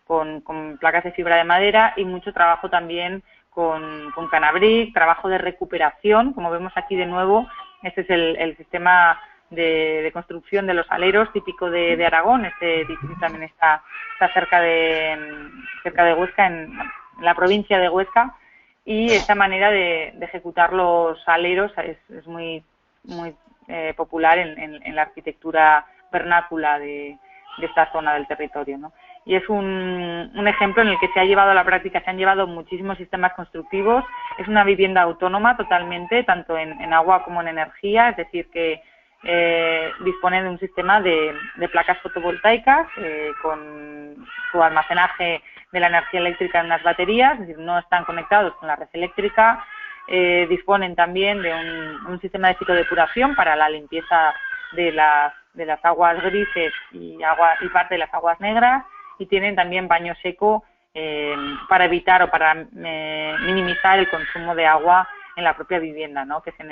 con placas de fibra de madera, y mucho trabajo también con canabric, trabajo de recuperación, como vemos aquí de nuevo. Este es el sistema de construcción de los aleros típico de Aragón. Este edificio también está cerca de Huesca, en la provincia de Huesca, y esta manera de ejecutar los aleros es muy popular en la arquitectura vernácula de esta zona del territorio, ¿no? Y es un ejemplo en el que se ha llevado a la práctica, se han llevado muchísimos sistemas constructivos. Es una vivienda autónoma totalmente, tanto en agua como en energía, es decir, que dispone de un sistema de placas fotovoltaicas con su almacenaje de la energía eléctrica en unas baterías, es decir, no están conectados con la red eléctrica. Disponen también de un sistema de ciclodepuración para la limpieza de las aguas grises y parte de las aguas negras, y tienen también baño seco para evitar o para minimizar el consumo de agua en la propia vivienda, ¿no? Que es en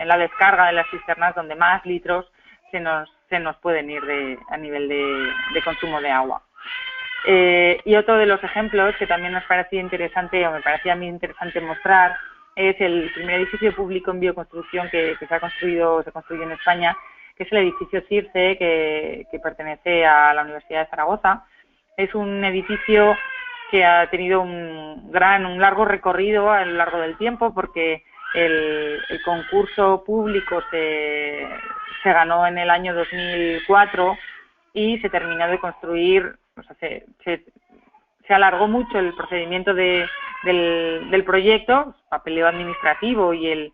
la descarga de las cisternas donde más litros se nos pueden ir a nivel de consumo de agua. Y otro de los ejemplos que también nos parecía interesante, o me parecía a mí interesante mostrar, es el primer edificio público en bioconstrucción que se construyó en España, que es el edificio Circe, que pertenece a la Universidad de Zaragoza. Es un edificio que ha tenido un largo recorrido a lo largo del tiempo, porque el concurso público se ganó en el año 2004 y se terminó de construir, o sea, se alargó mucho el procedimiento del proyecto, papeleo administrativo y el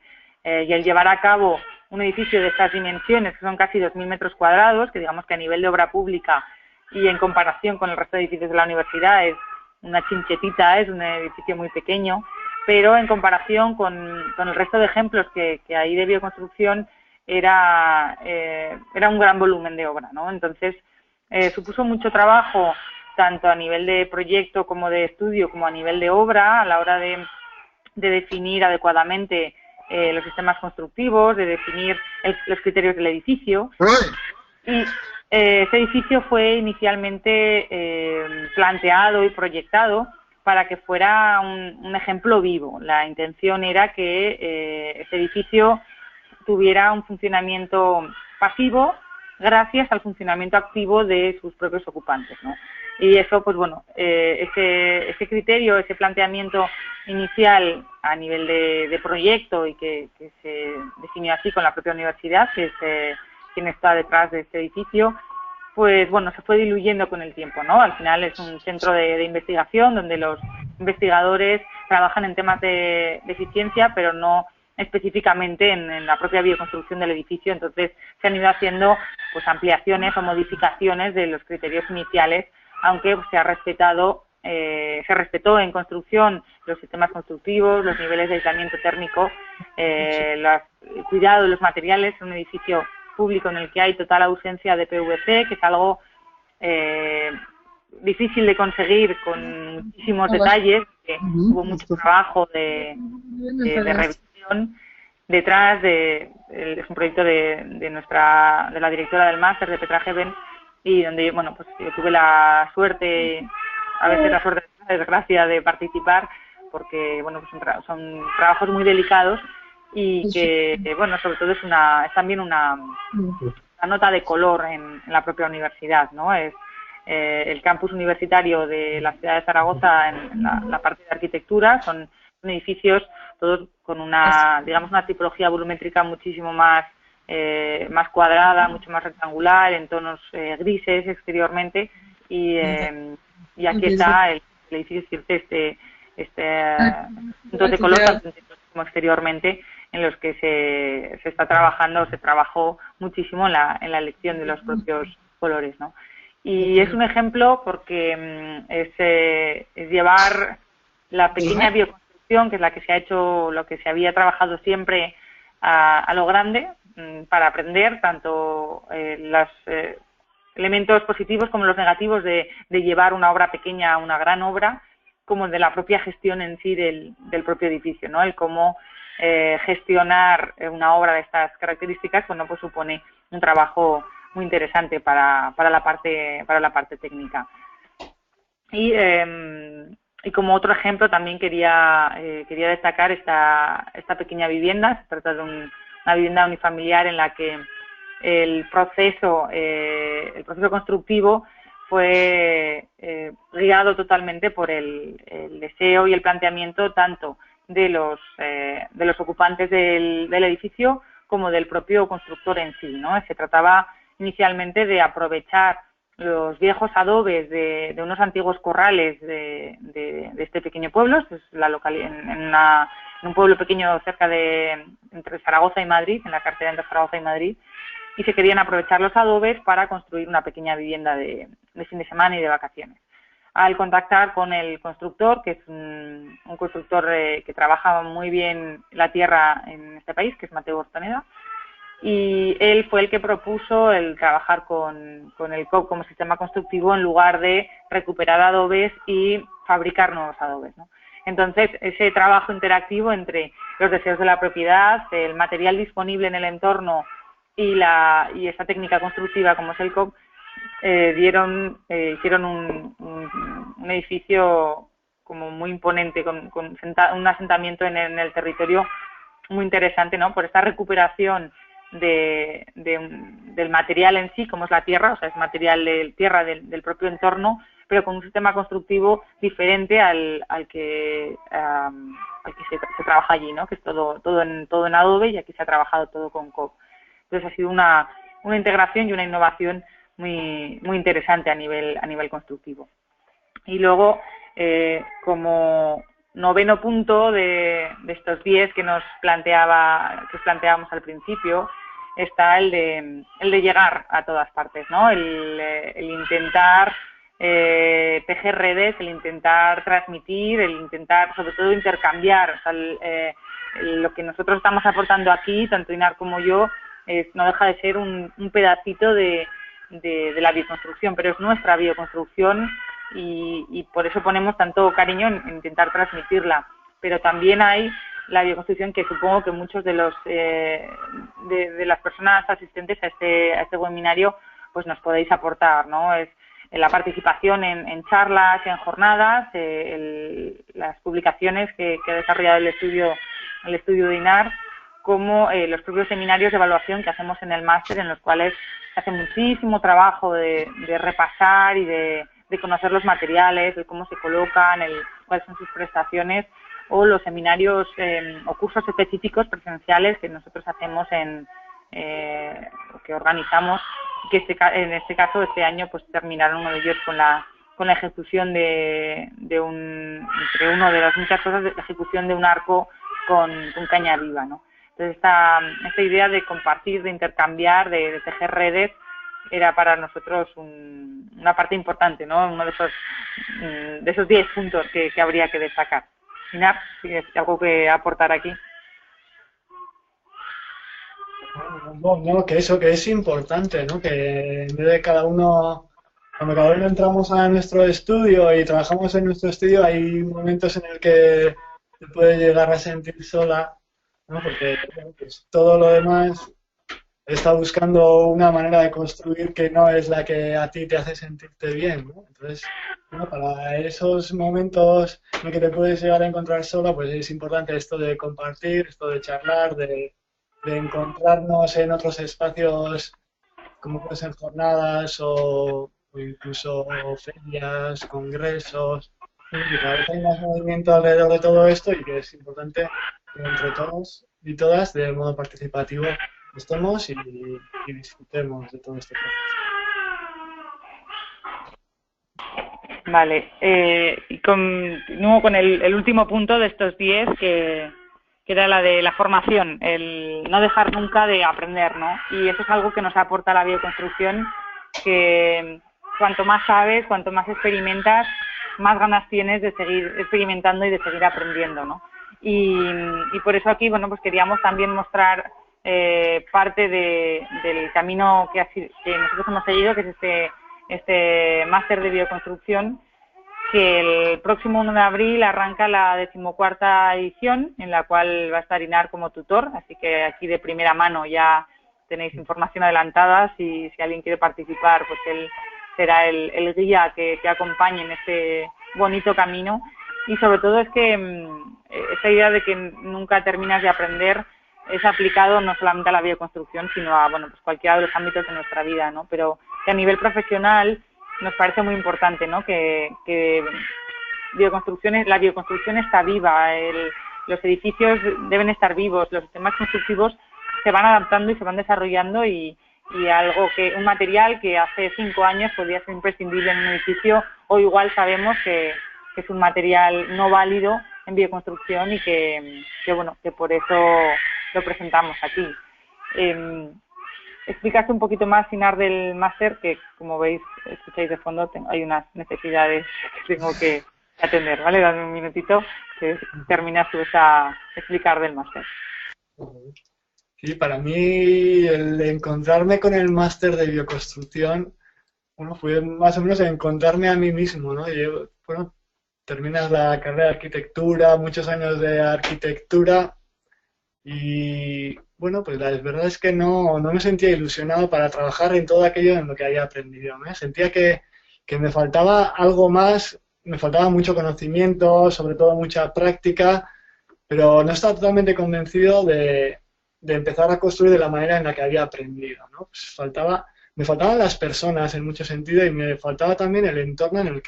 llevar a cabo un edificio de estas dimensiones, que son casi 2.000 metros cuadrados, que digamos que a nivel de obra pública y en comparación con el resto de edificios de la universidad es una chincheta, es un edificio muy pequeño, pero en comparación con el resto de ejemplos que hay de bioconstrucción era un gran volumen de obra, ¿no? Entonces supuso mucho trabajo tanto a nivel de proyecto como de estudio como a nivel de obra a la hora de definir adecuadamente los sistemas constructivos, de definir los criterios del edificio. Y ese edificio fue inicialmente planteado y proyectado para que fuera un ejemplo vivo. La intención era que ese edificio tuviera un funcionamiento pasivo gracias al funcionamiento activo de sus propios ocupantes, ¿no? Y eso, pues bueno, ese criterio, ese planteamiento inicial a nivel de proyecto y que se definió así con la propia universidad, que es quien está detrás de este edificio, pues bueno, se fue diluyendo con el tiempo, ¿no? Al final es un centro de investigación donde los investigadores trabajan en temas de eficiencia, pero no específicamente en la propia bioconstrucción del edificio. Entonces se han ido haciendo pues ampliaciones o modificaciones de los criterios iniciales, aunque se respetó en construcción los sistemas constructivos, los niveles de aislamiento térmico, el cuidado de los materiales. Es un edificio público en el que hay total ausencia de PVC, que es algo difícil de conseguir con muchísimos detalles, que hubo mucho trabajo de revisión detrás es un proyecto de la directora del máster, de Petra Heaven, y donde bueno, pues yo tuve la suerte, a veces la suerte, la desgracia de participar, porque bueno, pues son trabajos muy delicados y que bueno, sobre todo es también una nota de color en la propia universidad, ¿no? Es el campus universitario de la ciudad de Zaragoza en la parte de arquitectura. Son edificios todos con una tipología volumétrica muchísimo más cuadrada, mucho más rectangular, en tonos grises exteriormente, y aquí está el edificio Circe, este punto de color tanto como exteriormente, en los que se está trabajando, se trabajó muchísimo en la elección de los propios colores, ¿no? Y es un ejemplo porque es llevar la pequeña bioconstrucción, que es la que se ha hecho, lo que se había trabajado siempre a lo grande, para aprender tanto los elementos positivos como los negativos de llevar una obra pequeña a una gran obra, como de la propia gestión en sí del propio edificio, ¿no? El cómo gestionar una obra de estas características, bueno, pues supone un trabajo muy interesante para la parte técnica. Y como otro ejemplo también quería destacar esta pequeña vivienda. Se trata de una vivienda unifamiliar en la que el proceso constructivo fue guiado totalmente por el deseo y el planteamiento tanto de los ocupantes del edificio como del propio constructor en sí, ¿no? Se trataba inicialmente de aprovechar los viejos adobes de unos antiguos corrales de este pequeño pueblo. Esto es en un pueblo pequeño entre Zaragoza y Madrid, en la carretera entre Zaragoza y Madrid, y se querían aprovechar los adobes para construir una pequeña vivienda de fin de semana y de vacaciones. Al contactar con el constructor, que es un constructor que trabaja muy bien la tierra en este país, que es Mateo Ortoneda, y él fue el que propuso el trabajar con el COP como sistema constructivo en lugar de recuperar adobes y fabricar nuevos adobes, ¿no? Entonces, ese trabajo interactivo entre los deseos de la propiedad, el material disponible en el entorno y esta técnica constructiva como es el COP, hicieron un edificio como muy imponente, con un asentamiento en el territorio muy interesante, ¿no? Por esta recuperación del material en sí, como es la tierra, o sea, es material de tierra del propio entorno, pero con un sistema constructivo diferente al que se trabaja allí, ¿no? Que es todo en Adobe, y aquí se ha trabajado todo con COP. Entonces ha sido una integración y una innovación muy interesante a nivel constructivo. Y luego, como noveno punto de estos 10 que planteábamos al principio, está el de llegar a todas partes, ¿no? El intentar tejer redes, el intentar transmitir, el intentar sobre todo intercambiar. O sea, lo que nosotros estamos aportando aquí, tanto Inar como yo, no deja de ser un pedacito de la bioconstrucción, pero es nuestra bioconstrucción y por eso ponemos tanto cariño en intentar transmitirla. Pero también hay la bioconstrucción que supongo que muchos de las personas asistentes a este webinario pues nos podéis aportar, ¿no? Es la participación en charlas, en jornadas, las publicaciones que ha desarrollado el estudio de INAR, como los propios seminarios de evaluación que hacemos en el máster, en los cuales se hace muchísimo trabajo de repasar y de conocer los materiales, de cómo se colocan, cuáles son sus prestaciones, o los seminarios o cursos específicos presenciales que nosotros hacemos que organizamos, que en este caso este año pues terminaron uno de ellos con la ejecución entre uno de las muchas cosas, de la ejecución de un arco con caña viva, ¿no? Entonces esta idea de compartir, de intercambiar, de tejer redes, era para nosotros una parte importante, ¿no? Uno de esos 10 puntos que habría que destacar. Inar, ¿tienes algo que aportar aquí? No, que es importante, ¿no? Que en vez de cuando cada uno entramos a nuestro estudio y trabajamos en nuestro estudio, hay momentos en el que te puede llegar a sentir sola, ¿no? Porque pues, todo lo demás está buscando una manera de construir que no es la que a ti te hace sentirte bien, ¿no? Entonces, bueno, para esos momentos en que te puedes llegar a encontrar sola, pues es importante esto de compartir, esto de charlar, de encontrarnos en otros espacios, como pueden ser jornadas o incluso ferias, congresos, y cada vez hay más movimiento alrededor de todo esto y que es importante que entre todos y todas, de modo participativo, estemos y disfrutemos de todo este proceso. Vale, y continúo con el último punto de estos 10 que era la de la formación, el no dejar nunca de aprender, ¿no? Y eso es algo que nos aporta la bioconstrucción, que cuanto más sabes, cuanto más experimentas, más ganas tienes de seguir experimentando y de seguir aprendiendo, ¿no? Y por eso aquí, bueno, pues queríamos también mostrar parte del camino que nosotros hemos seguido, que es este máster de bioconstrucción, que el próximo 1 de abril arranca la 14ª edición, en la cual va a estar Inar como tutor, así que aquí de primera mano ya tenéis información adelantada. Si alguien quiere participar, pues él será el guía que acompañe en este bonito camino. Y sobre todo es que esa idea de que nunca terminas de aprender es aplicado no solamente a la bioconstrucción, sino a pues cualquiera de los ámbitos de nuestra vida, ¿no? Pero que a nivel profesional nos parece muy importante, ¿no? Que la bioconstrucción está viva, los edificios deben estar vivos, los sistemas constructivos se van adaptando y se van desarrollando y un material que hace 5 años podía ser imprescindible en un edificio, o igual sabemos que es un material no válido en bioconstrucción y que por eso lo presentamos aquí. Explicaste un poquito más, Inar, del máster, que como veis, escucháis de fondo, hay unas necesidades que tengo que atender, ¿vale? Dame un minutito que terminas tú a explicar del máster. Sí, para mí el encontrarme con el máster de bioconstrucción, fue más o menos encontrarme a mí mismo, ¿no? Terminas la carrera de arquitectura, muchos años de arquitectura y, pues la verdad es que no me sentía ilusionado para trabajar en todo aquello en lo que había aprendido, ¿no? Sentía que me faltaba algo más, me faltaba mucho conocimiento, sobre todo mucha práctica, pero no estaba totalmente convencido de de empezar a construir de la manera en la que había aprendido, ¿no? Pues me faltaban las personas en mucho sentido y me faltaba también el entorno en el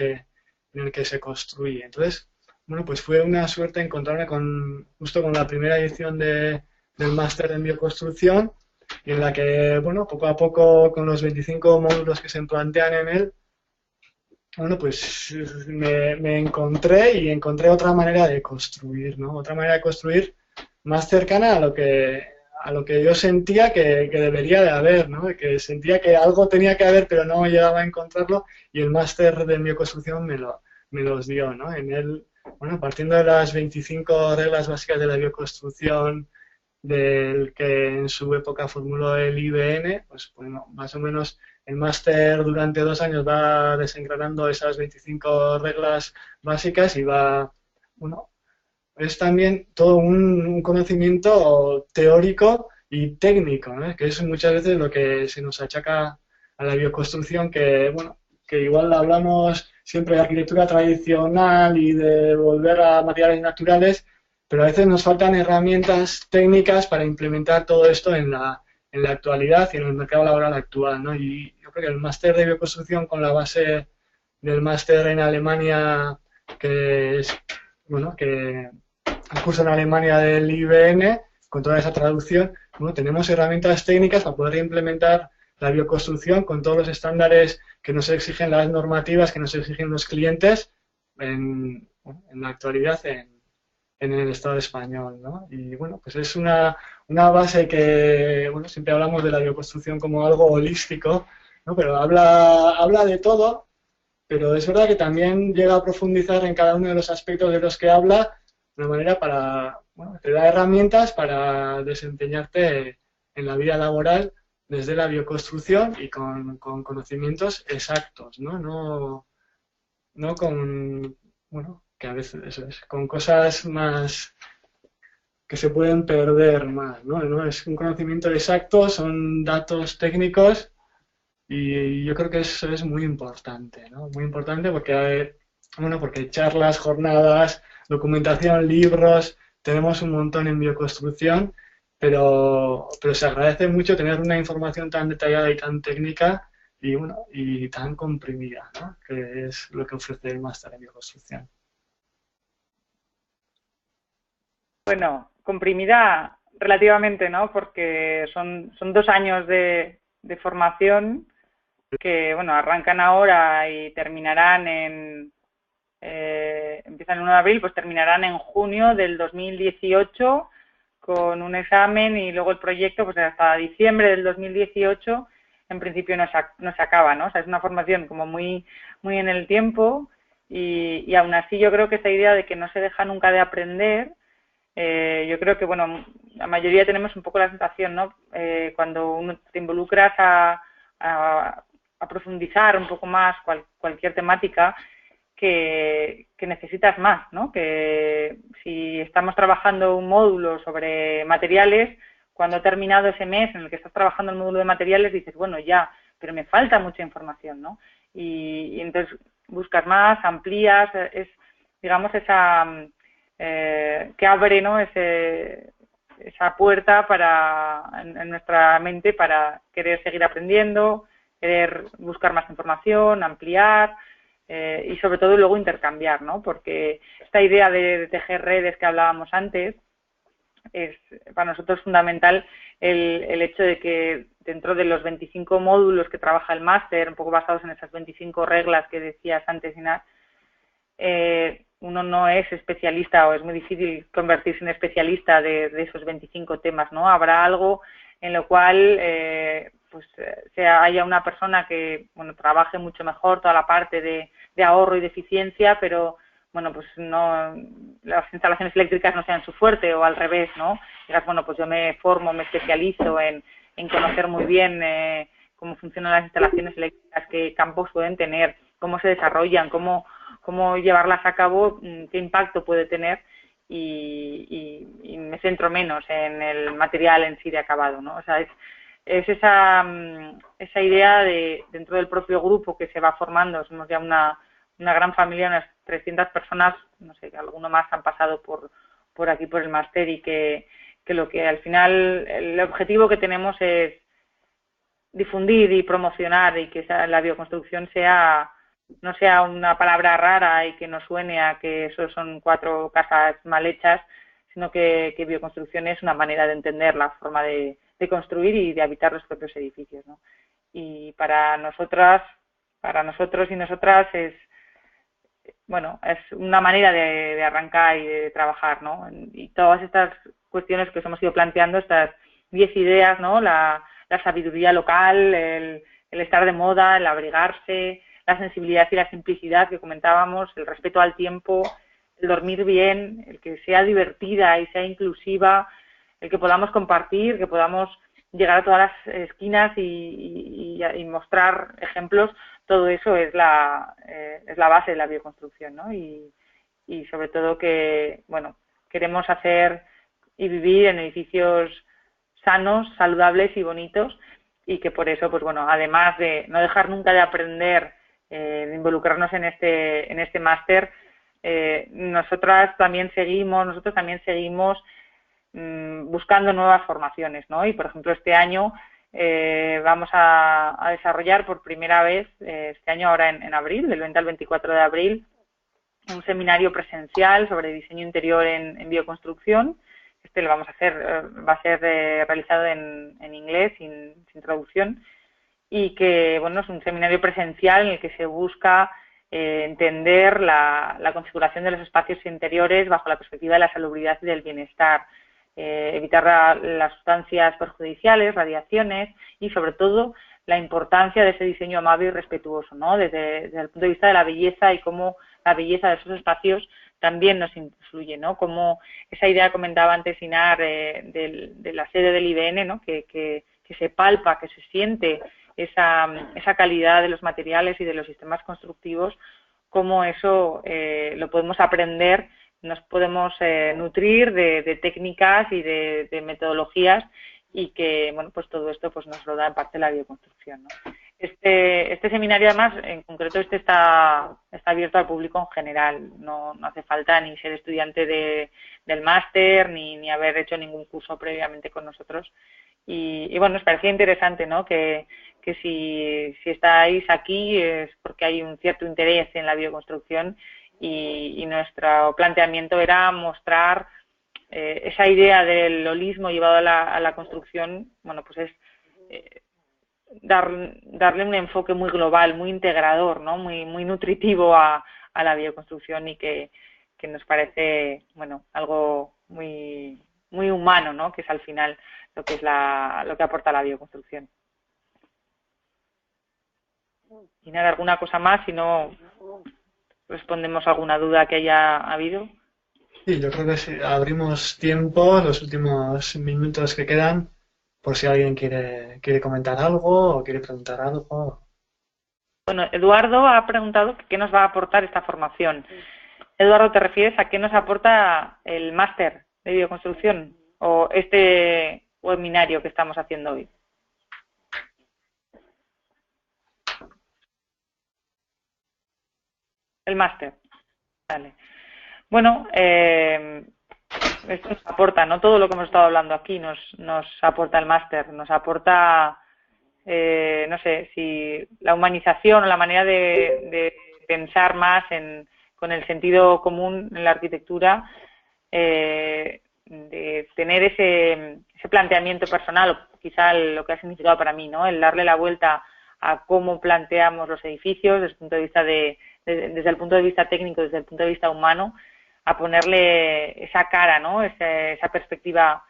que se construye. Entonces, bueno, pues fue una suerte encontrarme justo con la primera edición del máster en bioconstrucción, y en la que, bueno, poco a poco, con los 25 módulos que se plantean en él, bueno, pues me encontré y encontré otra manera de construir, ¿no? Otra manera de construir más cercana a lo que yo sentía que debería de haber, ¿no? Que sentía que algo tenía que haber, pero no llegaba a encontrarlo, y el máster de bioconstrucción me los dio, ¿no? En él, bueno, partiendo de las 25 reglas básicas de la bioconstrucción, del que en su época formuló el IBN, pues bueno, más o menos el máster durante 2 años va desengranando esas 25 reglas básicas y va, bueno, es también todo un conocimiento teórico y técnico, ¿no? Que es muchas veces lo que se nos achaca a la bioconstrucción, que, bueno, que igual hablamos siempre de arquitectura tradicional y de volver a materiales naturales, pero a veces nos faltan herramientas técnicas para implementar todo esto en la actualidad y en el mercado laboral actual, ¿no? Y yo creo que el máster de bioconstrucción, con la base del máster en Alemania, que es, bueno, que el curso en Alemania del IBN, con toda esa traducción, bueno, tenemos herramientas técnicas para poder implementar la bioconstrucción con todos los estándares que nos exigen las normativas, que nos exigen los clientes en la actualidad en el Estado español, ¿no? Y bueno, pues es una base que, bueno, siempre hablamos de la bioconstrucción como algo holístico, ¿no? Pero habla de todo, pero es verdad que también llega a profundizar en cada uno de los aspectos de los que habla, de una manera bueno, te da herramientas para desempeñarte en la vida laboral desde la bioconstrucción y con conocimientos exactos, ¿no? No con, bueno, que a veces eso es, con cosas más que se pueden perder más, ¿no? No es un conocimiento exacto, son datos técnicos, y yo creo que eso es muy importante, ¿no? Muy importante porque, bueno, porque charlas, jornadas, documentación, libros, tenemos un montón en bioconstrucción, pero se agradece mucho tener una información tan detallada y tan técnica y, bueno, y tan comprimida, ¿no? Que es lo que ofrece el máster en bioconstrucción. Bueno, comprimida relativamente, ¿no? Porque son 2 años de formación que, bueno, arrancan ahora y terminarán empiezan el 1 de abril, pues terminarán en junio del 2018 con un examen, y luego el proyecto, pues hasta diciembre del 2018 en principio no se acaba, ¿no? O sea, es una formación como muy, muy en el tiempo, y aún así yo creo que esa idea de que no se deja nunca de aprender, yo creo que, bueno, la mayoría tenemos un poco la sensación, ¿no? Cuando uno te involucras a profundizar un poco más cualquier temática, que necesitas más, ¿no? Que si estamos trabajando un módulo sobre materiales, cuando ha terminado ese mes en el que estás trabajando el módulo de materiales, dices, bueno, ya, pero me falta mucha información, ¿no? Y entonces buscas más, amplías, es, digamos, esa que abre, ¿no? Esa puerta en nuestra mente para querer seguir aprendiendo, querer buscar más información, ampliar, y sobre todo luego intercambiar, ¿no? Porque esta idea de tejer redes que hablábamos antes es para nosotros fundamental, el hecho de que dentro de los 25 módulos que trabaja el máster, un poco basados en esas 25 reglas que decías antes, Inés, uno no es especialista, o es muy difícil convertirse en especialista de esos 25 temas, ¿no? Habrá algo en lo cual haya una persona que, bueno, trabaje mucho mejor toda la parte de ahorro y de eficiencia, pero bueno, pues no, las instalaciones eléctricas no sean su fuerte, o al revés, ¿no? Digas, bueno, pues yo me formo, me especializo en conocer muy bien cómo funcionan las instalaciones eléctricas, qué campos pueden tener, cómo se desarrollan, cómo llevarlas a cabo, qué impacto puede tener, y me centro menos en el material en sí de acabado, ¿no? O sea, es esa idea de, dentro del propio grupo que se va formando, somos ya una gran familia, unas 300 personas, no sé, alguno más han pasado por aquí, por el máster, y que lo que al final el objetivo que tenemos es difundir y promocionar y que la bioconstrucción no sea una palabra rara y que nos suene a que eso son 4 casas mal hechas, sino que bioconstrucción es una manera de entender la forma de construir y de habitar los propios edificios, ¿no? Y para nosotros y nosotras es una manera de arrancar y de trabajar, ¿no? Y todas estas cuestiones que os hemos ido planteando, estas 10 ideas, ¿no? La sabiduría local, el estar de moda, el abrigarse, la sensibilidad y la simplicidad que comentábamos, el respeto al tiempo, el dormir bien, el que sea divertida y sea inclusiva, el que podamos compartir, que podamos llegar a todas las esquinas y mostrar ejemplos. Todo eso es la base de la bioconstrucción, ¿no? Y sobre todo que, queremos hacer y vivir en edificios sanos, saludables y bonitos, y que por eso, además de no dejar nunca de aprender, de involucrarnos en este máster, nosotros también seguimos buscando nuevas formaciones, ¿no? Y por ejemplo este año vamos a desarrollar por primera vez, este año ahora en abril, del 20 al 24 de abril, un seminario presencial sobre diseño interior en bioconstrucción. Lo vamos a hacer, va a ser realizado en inglés, sin traducción, y que es un seminario presencial en el que se busca entender la configuración de los espacios interiores bajo la perspectiva de la salubridad y del bienestar, evitar las sustancias perjudiciales, radiaciones y sobre todo la importancia de ese diseño amable y respetuoso, ¿no? Desde el punto de vista de la belleza y cómo la belleza de esos espacios también nos influye, ¿no? Como esa idea que comentaba antes Inar de la sede del IBN, ¿no? Que se palpa, que se siente esa calidad de los materiales y de los sistemas constructivos, cómo eso lo podemos aprender, nos podemos nutrir de técnicas y de metodologías, y que todo esto nos lo da en parte la bioconstrucción, ¿no? Este seminario, además, en concreto está abierto al público en general. No hace falta ni ser estudiante del máster ni haber hecho ningún curso previamente con nosotros. Y nos parecía interesante, ¿no? Que si estáis aquí es porque hay un cierto interés en la bioconstrucción, y nuestro planteamiento era mostrar esa idea del holismo llevado a la construcción. Es darle un enfoque muy global, muy integrador, ¿no? Muy nutritivo a la bioconstrucción, y que nos parece algo muy muy humano, ¿no? Que es al final lo que aporta la bioconstrucción. Y nada, alguna cosa más, si no respondemos a alguna duda que haya habido. Sí, yo creo que sí. Abrimos tiempo, los últimos minutos que quedan, por si alguien quiere comentar algo o quiere preguntar algo. Eduardo ha preguntado qué nos va a aportar esta formación. Eduardo, ¿te refieres a qué nos aporta el máster de bioconstrucción o este webinario que estamos haciendo hoy? El máster. Vale. Esto nos aporta, no todo lo que hemos estado hablando aquí nos aporta el máster, nos aporta, no sé, si la humanización o la manera de pensar más con el sentido común en la arquitectura, de tener ese planteamiento personal, o quizá lo que ha significado para mí, ¿no? El darle la vuelta a cómo planteamos los edificios desde el punto de vista desde el punto de vista técnico, desde el punto de vista humano, a ponerle esa cara, ¿no? Esa perspectiva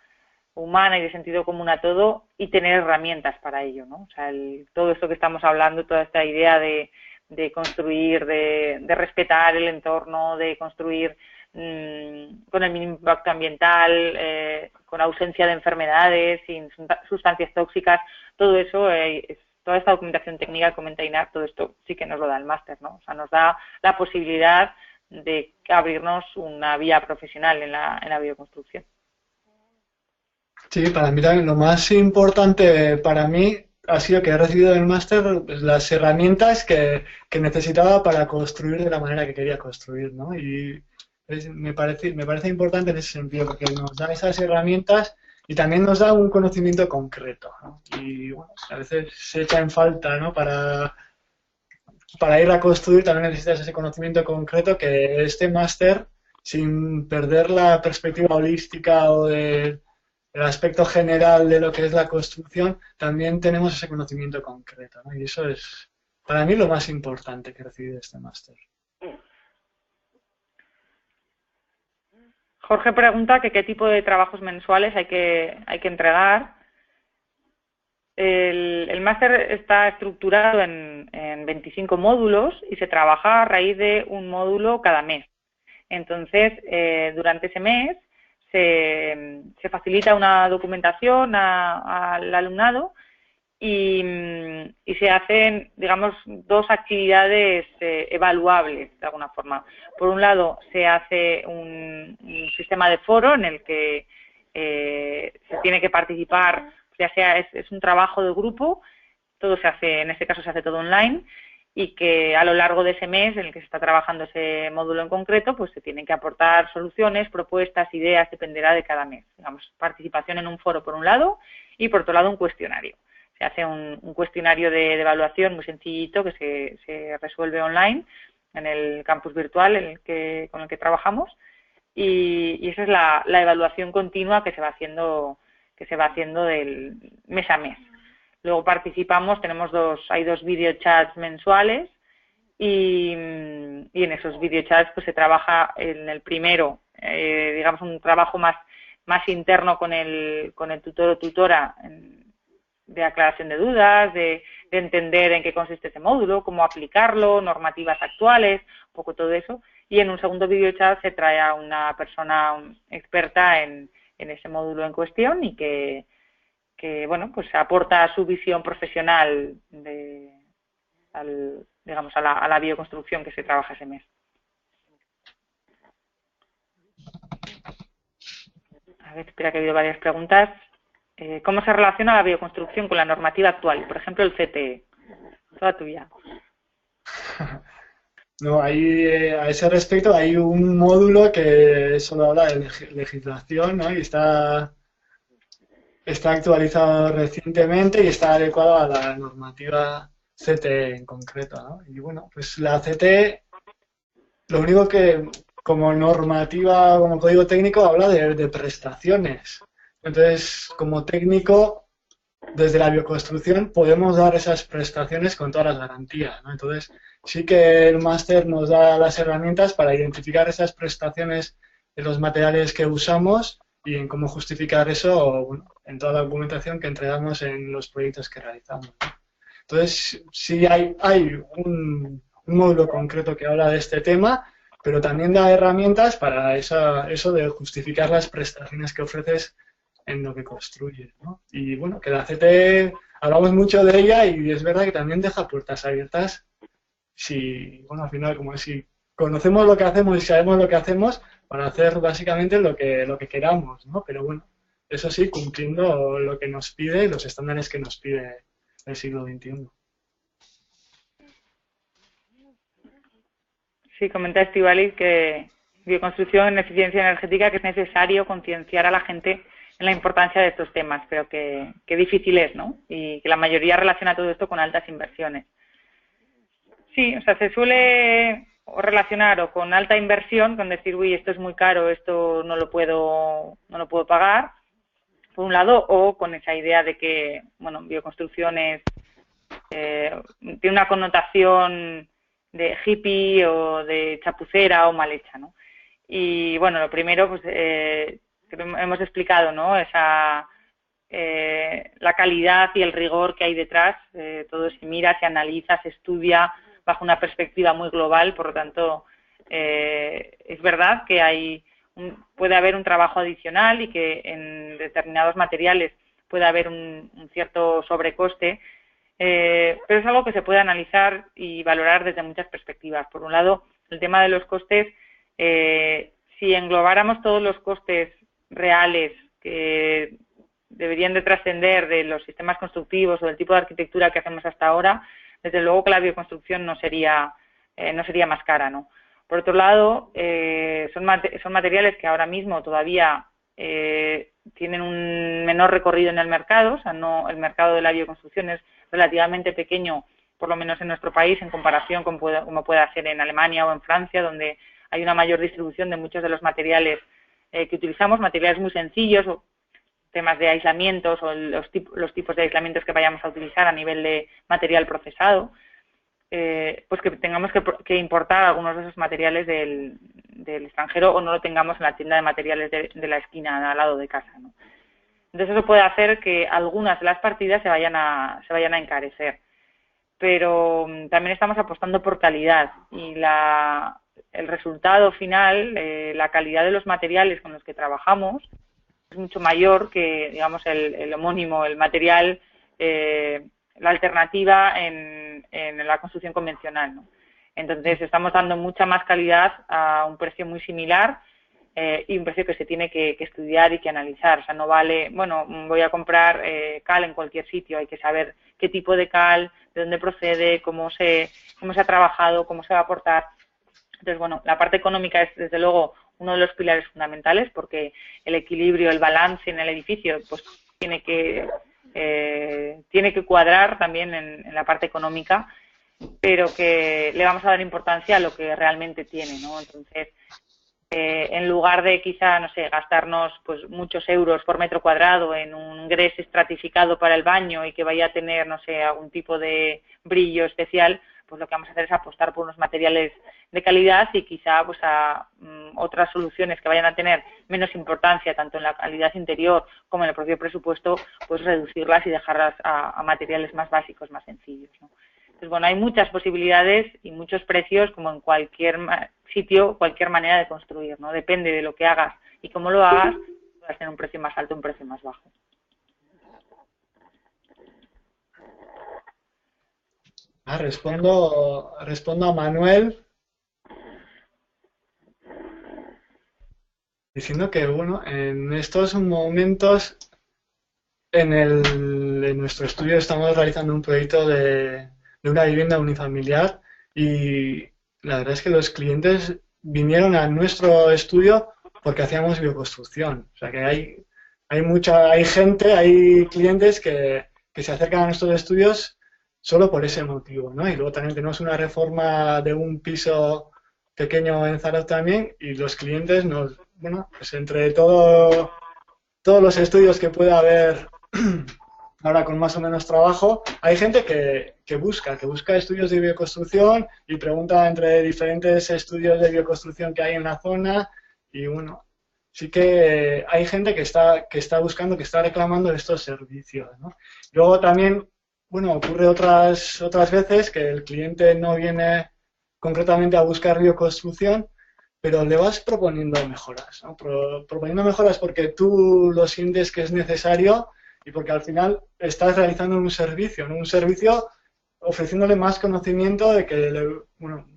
humana y de sentido común a todo, y tener herramientas para ello, ¿no? O sea, todo esto que estamos hablando, toda esta idea de construir, de respetar el entorno, de construir con el mínimo impacto ambiental, con ausencia de enfermedades, sin sustancias tóxicas, todo eso, toda esta documentación técnica que comenta Inar, todo esto sí que nos lo da el máster, ¿no? O sea, nos da la posibilidad de abrirnos una vía profesional en la bioconstrucción. Sí, para mí lo más importante para mí ha sido que he recibido del máster las herramientas que necesitaba para construir de la manera que quería construir, ¿no? Y me parece importante en ese sentido, porque nos da esas herramientas y también nos da un conocimiento concreto, ¿no? Y bueno, a veces se echa en falta, ¿no? Para ir a construir también necesitas ese conocimiento concreto que este máster, sin perder la perspectiva holística o el aspecto general de lo que es la construcción, también tenemos ese conocimiento concreto, ¿no? Y eso es, para mí, lo más importante que recibí de este máster. Jorge pregunta que qué tipo de trabajos mensuales hay que entregar. El máster está estructurado en 25 módulos y se trabaja a raíz de un módulo cada mes. Entonces, durante ese mes se facilita una documentación al alumnado y se hacen, digamos, dos actividades evaluables, de alguna forma. Por un lado, se hace un sistema de foro en el que se tiene que participar, ya sea es un trabajo de grupo, todo se hace, en este caso se hace todo online, y que a lo largo de ese mes en el que se está trabajando ese módulo en concreto, pues se tienen que aportar soluciones, propuestas, ideas, dependerá de cada mes. Digamos, participación en un foro por un lado y por otro lado un cuestionario. Se hace un cuestionario de evaluación muy sencillito que se resuelve online en el campus virtual con el que trabajamos y esa es la evaluación continua que se va haciendo del mes a mes. Luego participamos, hay dos videochats mensuales y en esos videochats pues se trabaja en el primero, digamos un trabajo más interno con el tutor o tutora de aclaración de dudas, de entender en qué consiste ese módulo, cómo aplicarlo, normativas actuales, un poco todo eso. Y en un segundo videochat se trae a una persona experta en ese módulo en cuestión y que bueno, pues aporta su visión profesional digamos, a la bioconstrucción que se trabaja ese mes. A ver, espera que ha habido varias preguntas. ¿Cómo se relaciona la bioconstrucción con la normativa actual? Por ejemplo, el CTE. Toda tuya. No, a ese respecto hay un módulo que solo habla de legislación, ¿no? Y está actualizado recientemente y está adecuado a la normativa CTE en concreto, ¿no? Y bueno, pues la CTE, lo único que como normativa, como código técnico, habla de prestaciones. Entonces, como técnico, desde la bioconstrucción podemos dar esas prestaciones con todas las garantías, ¿no? Entonces, sí que el máster nos da las herramientas para identificar esas prestaciones de los materiales que usamos y en cómo justificar eso, bueno, en toda la documentación que entregamos en los proyectos que realizamos, ¿no? Entonces, sí hay un módulo concreto que habla de este tema, pero también da herramientas para eso de justificar las prestaciones que ofreces en lo que construyes, ¿no? Y bueno, que la CT hablamos mucho de ella y es verdad que también deja puertas abiertas si, bueno, al final como si conocemos lo que hacemos y sabemos lo que hacemos para hacer básicamente lo que queramos, ¿no? Pero bueno, eso sí, cumpliendo lo que nos pide y los estándares que nos pide el siglo XXI. Sí, comenta Estíbaliz que bioconstrucción en eficiencia energética, que es necesario concienciar a la gente en la importancia de estos temas, pero que difícil es, ¿no? Y que la mayoría relaciona todo esto con altas inversiones. Sí, o sea, se suele relacionar o con alta inversión, con decir, uy, esto es muy caro, esto no lo puedo pagar, por un lado, o con esa idea de que, bueno, bioconstrucción tiene una connotación de hippie o de chapucera o mal hecha, ¿no? Y bueno, lo primero, pues hemos explicado, ¿no? La calidad y el rigor que hay detrás, todo se mira, se analiza, se estudia bajo una perspectiva muy global, por lo tanto, es verdad que puede haber un trabajo adicional y que en determinados materiales puede haber un cierto sobrecoste, pero es algo que se puede analizar y valorar desde muchas perspectivas. Por un lado, el tema de los costes, si englobáramos todos los costes reales que deberían de trascender de los sistemas constructivos o del tipo de arquitectura que hacemos hasta ahora, desde luego que la bioconstrucción no sería más cara, ¿no? Por otro lado, son materiales que ahora mismo todavía tienen un menor recorrido en el mercado, o sea, el mercado de la bioconstrucción es relativamente pequeño, por lo menos en nuestro país, en comparación con como pueda ser en Alemania o en Francia, donde hay una mayor distribución de muchos de los materiales que utilizamos, materiales muy sencillos, o temas de aislamientos o los tipos de aislamientos que vayamos a utilizar a nivel de material procesado, pues que tengamos que importar algunos de esos materiales del extranjero o no lo tengamos en la tienda de materiales de la esquina al lado de casa, ¿no? Entonces eso puede hacer que algunas de las partidas se vayan a encarecer. Pero también estamos apostando por calidad y el resultado final, la calidad de los materiales con los que trabajamos es mucho mayor que, digamos, el homónimo, el material, la alternativa en la construcción convencional, ¿no? Entonces estamos dando mucha más calidad a un precio muy similar y un precio que se tiene que estudiar y que analizar. O sea, no vale, bueno, voy a comprar cal en cualquier sitio, hay que saber qué tipo de cal, de dónde procede, cómo se ha trabajado, cómo se va a aportar. Entonces, bueno, la parte económica es, desde luego, uno de los pilares fundamentales, porque el equilibrio, el balance en el edificio, pues tiene que cuadrar también en la parte económica, pero que le vamos a dar importancia a lo que realmente tiene, ¿no? Entonces, en lugar de quizá, no sé, gastarnos pues muchos euros por metro cuadrado en un grés estratificado para el baño y que vaya a tener, no sé, algún tipo de brillo especial, pues lo que vamos a hacer es apostar por unos materiales de calidad y quizá pues a otras soluciones que vayan a tener menos importancia tanto en la calidad interior como en el propio presupuesto, pues reducirlas y dejarlas a materiales más básicos, más sencillos, ¿no? Entonces, bueno, hay muchas posibilidades y muchos precios, como en cualquier sitio, cualquier manera de construir, ¿no? Depende de lo que hagas y cómo lo hagas, vas a tener un precio más alto, un precio más bajo. Respondo a Manuel diciendo que, bueno, en estos momentos en nuestro estudio estamos realizando un proyecto de una vivienda unifamiliar y la verdad es que los clientes vinieron a nuestro estudio porque hacíamos bioconstrucción. O sea que hay gente, hay clientes que se acercan a nuestros estudios solo por ese motivo, ¿no? Y luego también tenemos una reforma de un piso pequeño en Zarauz también y los clientes bueno, pues entre todos los estudios que pueda haber ahora con más o menos trabajo, hay gente que busca estudios de bioconstrucción y pregunta entre diferentes estudios de bioconstrucción que hay en la zona y bueno, sí que hay gente que está buscando, que está reclamando estos servicios, ¿no? Luego también, bueno, ocurre otras veces que el cliente no viene concretamente a buscar bioconstrucción, pero le vas proponiendo mejoras, ¿no? Proponiendo mejoras porque tú lo sientes que es necesario y porque al final estás realizando un servicio, ¿no? Un servicio ofreciéndole más conocimiento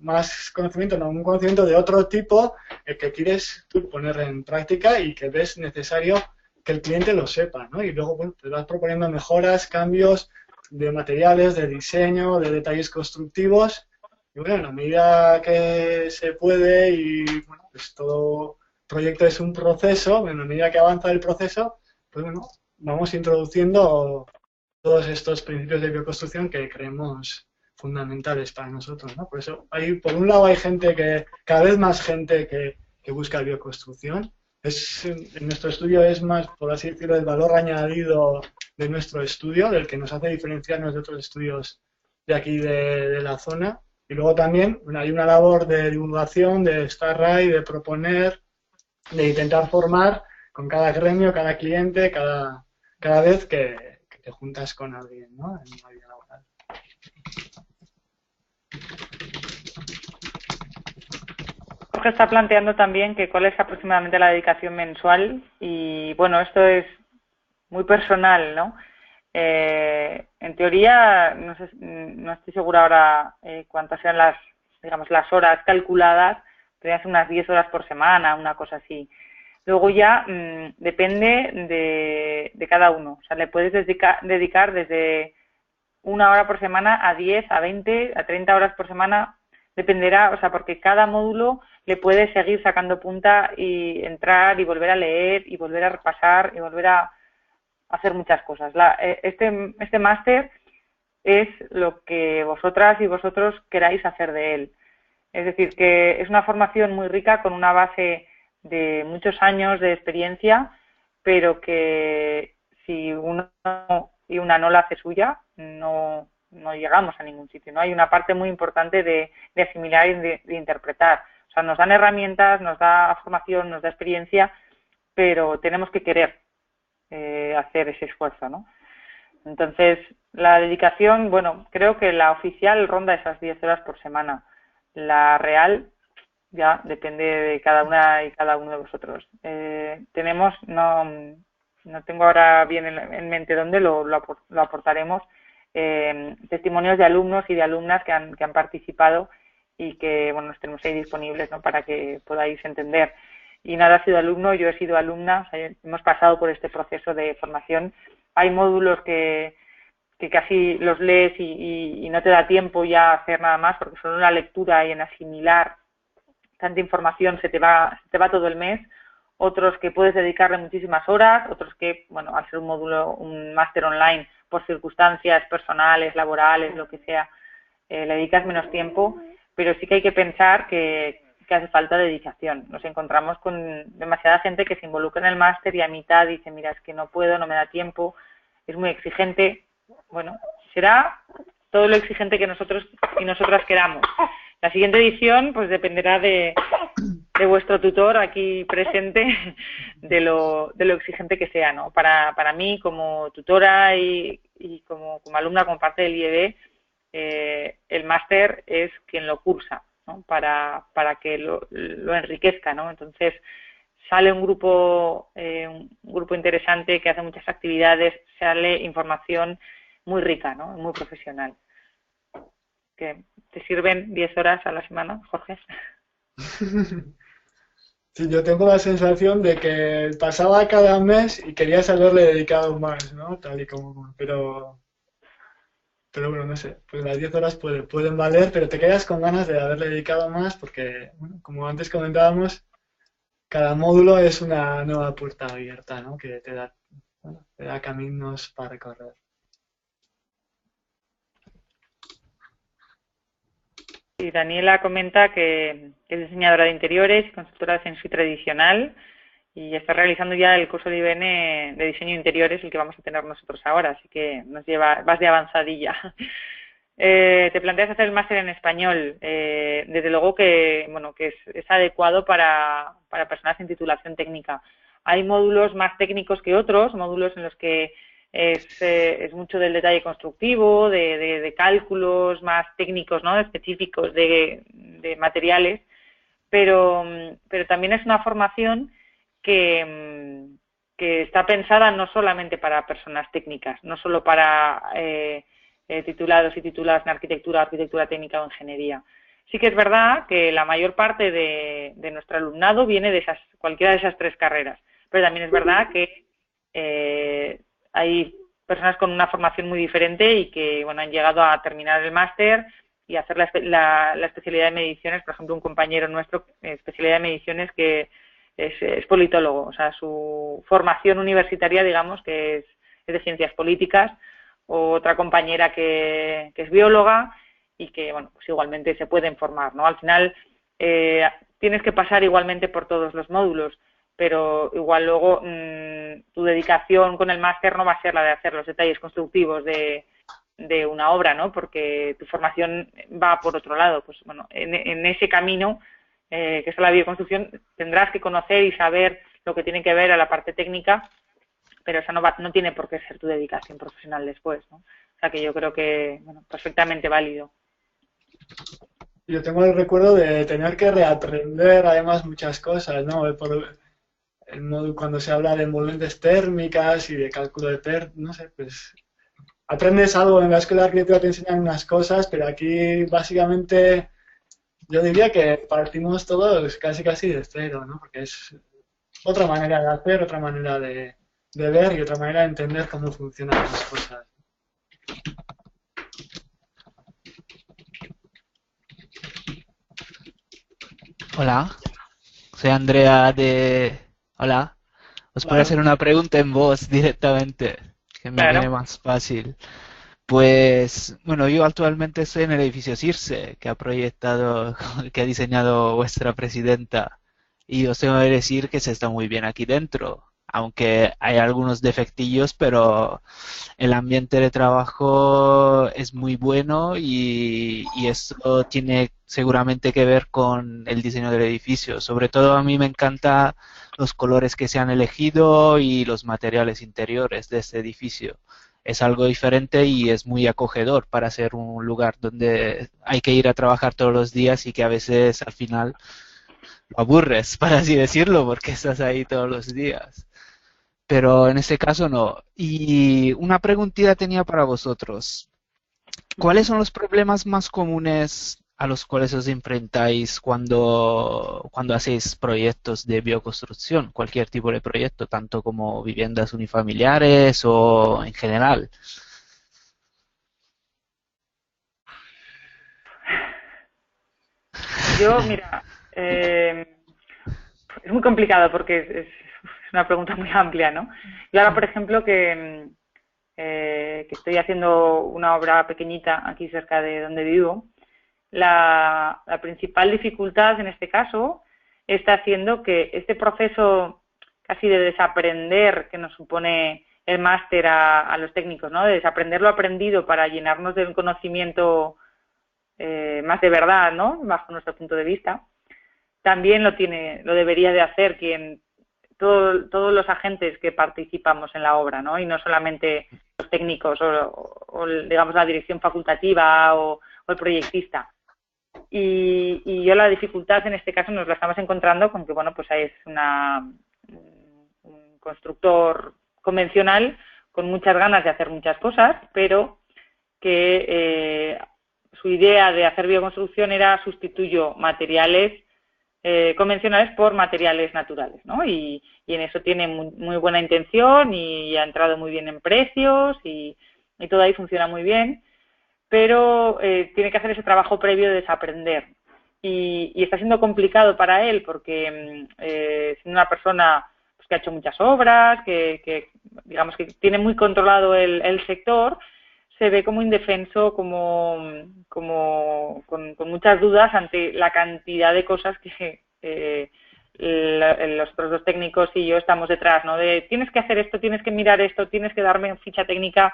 más conocimiento, no, un conocimiento de otro tipo que quieres tú poner en práctica y que ves necesario que el cliente lo sepa, ¿no? Y luego, bueno, te vas proponiendo mejoras, cambios de materiales, de diseño, de detalles constructivos. Y bueno, en la medida que se puede y bueno, pues todo proyecto es un proceso, en la medida que avanza el proceso, pues bueno, vamos introduciendo todos estos principios de bioconstrucción que creemos fundamentales para nosotros, ¿no? Por eso, por un lado hay cada vez más gente que busca bioconstrucción. En nuestro estudio es más, por así decirlo, el valor añadido de nuestro estudio, del que nos hace diferenciarnos de otros estudios de aquí de la zona. Y luego también hay una labor de divulgación, de estar ahí, de proponer, de intentar formar con cada gremio, cada cliente, cada vez que te juntas con alguien, ¿no? En la vida laboral. Jorge está planteando también que cuál es aproximadamente la dedicación mensual y bueno, esto es muy personal, ¿no? En teoría, no estoy segura ahora cuántas sean las horas calculadas, podrían ser unas 10 horas por semana, una cosa así. Luego ya depende de cada uno. O sea, le puedes dedicar desde 1 hora por semana a 10, a 20, a 30 horas por semana. dependerá, o sea, porque cada módulo le puede seguir sacando punta y entrar y volver a leer y volver a repasar y volver a hacer muchas cosas. Este máster es lo que vosotras y vosotros queráis hacer de él. Es decir, que es una formación muy rica con una base de muchos años de experiencia, pero que si uno y una no la hace suya, no llegamos a ningún sitio, ¿no? Hay una parte muy importante de asimilar y de interpretar. O sea, nos dan herramientas, nos da formación, nos da experiencia, pero tenemos que querer hacer ese esfuerzo, ¿no? Entonces, la dedicación, bueno, creo que la oficial ronda esas 10 horas por semana. La real ya depende de cada una y cada uno de vosotros. Tenemos, no tengo ahora bien en mente dónde lo aportaremos, testimonios de alumnos y de alumnas que han participado y que, bueno, los tenemos ahí disponibles, ¿no?, para que podáis entender. Y nada, ha sido alumno, yo he sido alumna, o sea, hemos pasado por este proceso de formación. Hay módulos que casi los lees y no te da tiempo ya a hacer nada más, porque solo en la lectura y en asimilar tanta información se te va todo el mes. Otros que puedes dedicarle muchísimas horas, otros que, bueno, al ser un módulo, un máster online, por circunstancias personales, laborales, lo que sea, le dedicas menos tiempo, pero sí que hay que pensar que hace falta dedicación. Nos encontramos con demasiada gente que se involucra en el máster y a mitad dice, mira, es que no puedo, no me da tiempo, es muy exigente. Bueno, será todo lo exigente que nosotros y nosotras queramos. La siguiente edición pues dependerá de vuestro tutor aquí presente, de lo exigente que sea, ¿no? Para mí, como tutora y como alumna, como parte del IEB, el máster es quien lo cursa, ¿no?, para que lo enriquezca, ¿no? Entonces sale un grupo interesante que hace muchas actividades, sale información muy rica, ¿no?, muy profesional. ¿Que te sirven 10 horas a la semana, Jorge? Sí, yo tengo la sensación de que pasaba cada mes y querías haberle dedicado más, ¿no? Tal y como, pero bueno, no sé, pues las 10 horas pueden valer, pero te quedas con ganas de haberle dedicado más porque, bueno, como antes comentábamos, cada módulo es una nueva puerta abierta, ¿no?, que te da caminos para recorrer. Y Daniela comenta que es diseñadora de interiores y consultora de Feng Shui tradicional y está realizando ya el curso de IBN de diseño de interiores, el que vamos a tener nosotros ahora, así que vas de avanzadilla. Te planteas hacer el máster en español. Desde luego que, bueno, que es adecuado para personas sin titulación técnica. Hay módulos más técnicos que otros, módulos en los que es mucho del detalle constructivo, de cálculos más técnicos, ¿no?, específicos de materiales, pero también es una formación que está pensada no solamente para personas técnicas, no solo para titulados y tituladas en arquitectura técnica o ingeniería. Sí que es verdad que la mayor parte de nuestro alumnado viene de cualquiera de esas tres carreras, pero también es verdad que hay personas con una formación muy diferente y que, bueno, han llegado a terminar el máster y hacer la especialidad de mediciones. Por ejemplo, un compañero nuestro, especialidad de mediciones, que es politólogo, o sea, su formación universitaria, digamos, que es de ciencias políticas. O otra compañera que es bióloga y que, bueno, pues igualmente se pueden formar, ¿no? Al final tienes que pasar igualmente por todos los módulos, pero igual luego tu dedicación con el máster no va a ser la de hacer los detalles constructivos de una obra, ¿no?, porque tu formación va por otro lado. Pues bueno, en ese camino que es la bioconstrucción, tendrás que conocer y saber lo que tiene que ver a la parte técnica, pero eso no tiene por qué ser tu dedicación profesional después, ¿no? O sea que yo creo que, bueno, perfectamente válido. Yo tengo el recuerdo de tener que reaprender además muchas cosas, ¿no? El modo cuando se habla de envolventes térmicas y de cálculo de no sé, pues aprendes algo. En la escuela de arquitectura te enseñan unas cosas, pero aquí básicamente yo diría que partimos todos casi de cero, ¿no? Porque es otra manera de hacer, otra manera de ver y otra manera de entender cómo funcionan las cosas. Hola, soy Andrea de... Hola, os puedo hacer Claro. una pregunta en voz directamente, que me viene Claro. más fácil. Pues, bueno, yo actualmente estoy en el edificio Circe, que ha proyectado, que ha diseñado vuestra presidenta, y os tengo que decir que se está muy bien aquí dentro, aunque hay algunos defectillos, pero el ambiente de trabajo es muy bueno y esto tiene seguramente que ver con el diseño del edificio. Sobre todo a mí me encanta los colores que se han elegido y los materiales interiores de este edificio. Es algo diferente y es muy acogedor para ser un lugar donde hay que ir a trabajar todos los días y que a veces al final lo aburres, para así decirlo, porque estás ahí todos los días. Pero en este caso no. Y una preguntita tenía para vosotros. ¿Cuáles Ujú. son los problemas más comunes a los cuales os enfrentáis cuando hacéis proyectos de bioconstrucción? Cualquier tipo de proyecto, tanto como viviendas unifamiliares o en general. Yo, mira, es muy complicado porque es una pregunta muy amplia, ¿no? Yo ahora, por ejemplo, que estoy haciendo una obra pequeñita aquí cerca de donde vivo, la principal dificultad en este caso está haciendo que este proceso casi de desaprender que nos supone el máster a los técnicos, ¿no? De desaprender lo aprendido para llenarnos de un conocimiento más de verdad, ¿no? Bajo nuestro punto de vista, también lo debería de hacer todos los agentes que participamos en la obra, ¿no? Y no solamente los técnicos o digamos la dirección facultativa o el proyectista. Y yo la dificultad en este caso nos la estamos encontrando con que, bueno, pues es un constructor convencional con muchas ganas de hacer muchas cosas, pero que su idea de hacer bioconstrucción era sustituyo materiales convencionales por materiales naturales, ¿no? Y en eso tiene muy buena intención y ha entrado muy bien en precios y todo ahí funciona muy bien, pero tiene que hacer ese trabajo previo de desaprender. Y está siendo complicado para él porque es una persona pues, que ha hecho muchas obras, que digamos que tiene muy controlado el sector, se ve como indefenso, con muchas dudas ante la cantidad de cosas que los otros dos técnicos y yo estamos detrás, ¿no? De tienes que hacer esto, tienes que mirar esto, tienes que darme ficha técnica,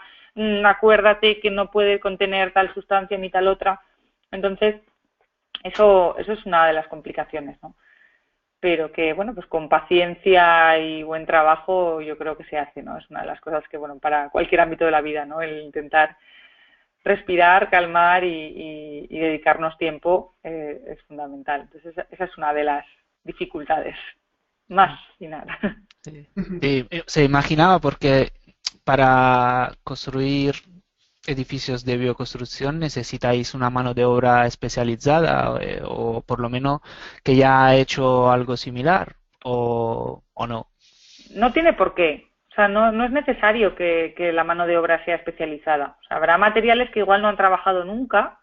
acuérdate que no puede contener tal sustancia ni tal otra. Entonces, eso es una de las complicaciones, ¿no? Pero que, bueno, pues con paciencia y buen trabajo yo creo que se hace, ¿no? Es una de las cosas que, bueno, para cualquier ámbito de la vida, ¿no? El intentar respirar, calmar y dedicarnos tiempo es fundamental. Entonces, esa es una de las dificultades, más y nada. Sí. Sí, se imaginaba porque para construir edificios de bioconstrucción necesitáis una mano de obra especializada o por lo menos que ya ha hecho algo similar o no. No tiene por qué. O sea, no es necesario que la mano de obra sea especializada. O sea, habrá materiales que igual no han trabajado nunca,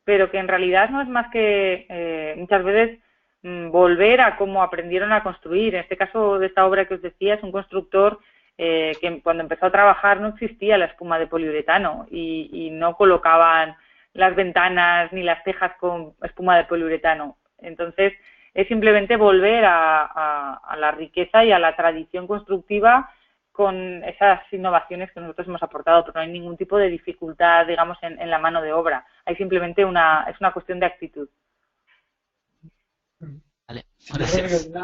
pero que en realidad no es más que muchas veces volver a cómo aprendieron a construir. En este caso de esta obra que os decía, es un constructor que cuando empezó a trabajar no existía la espuma de poliuretano y no colocaban las ventanas ni las tejas con espuma de poliuretano. Entonces, es simplemente volver a la riqueza y a la tradición constructiva con esas innovaciones que nosotros hemos aportado, pero no hay ningún tipo de dificultad, digamos, en la mano de obra. Hay simplemente es una cuestión de actitud. Vale, Sí, yo creo que gracias.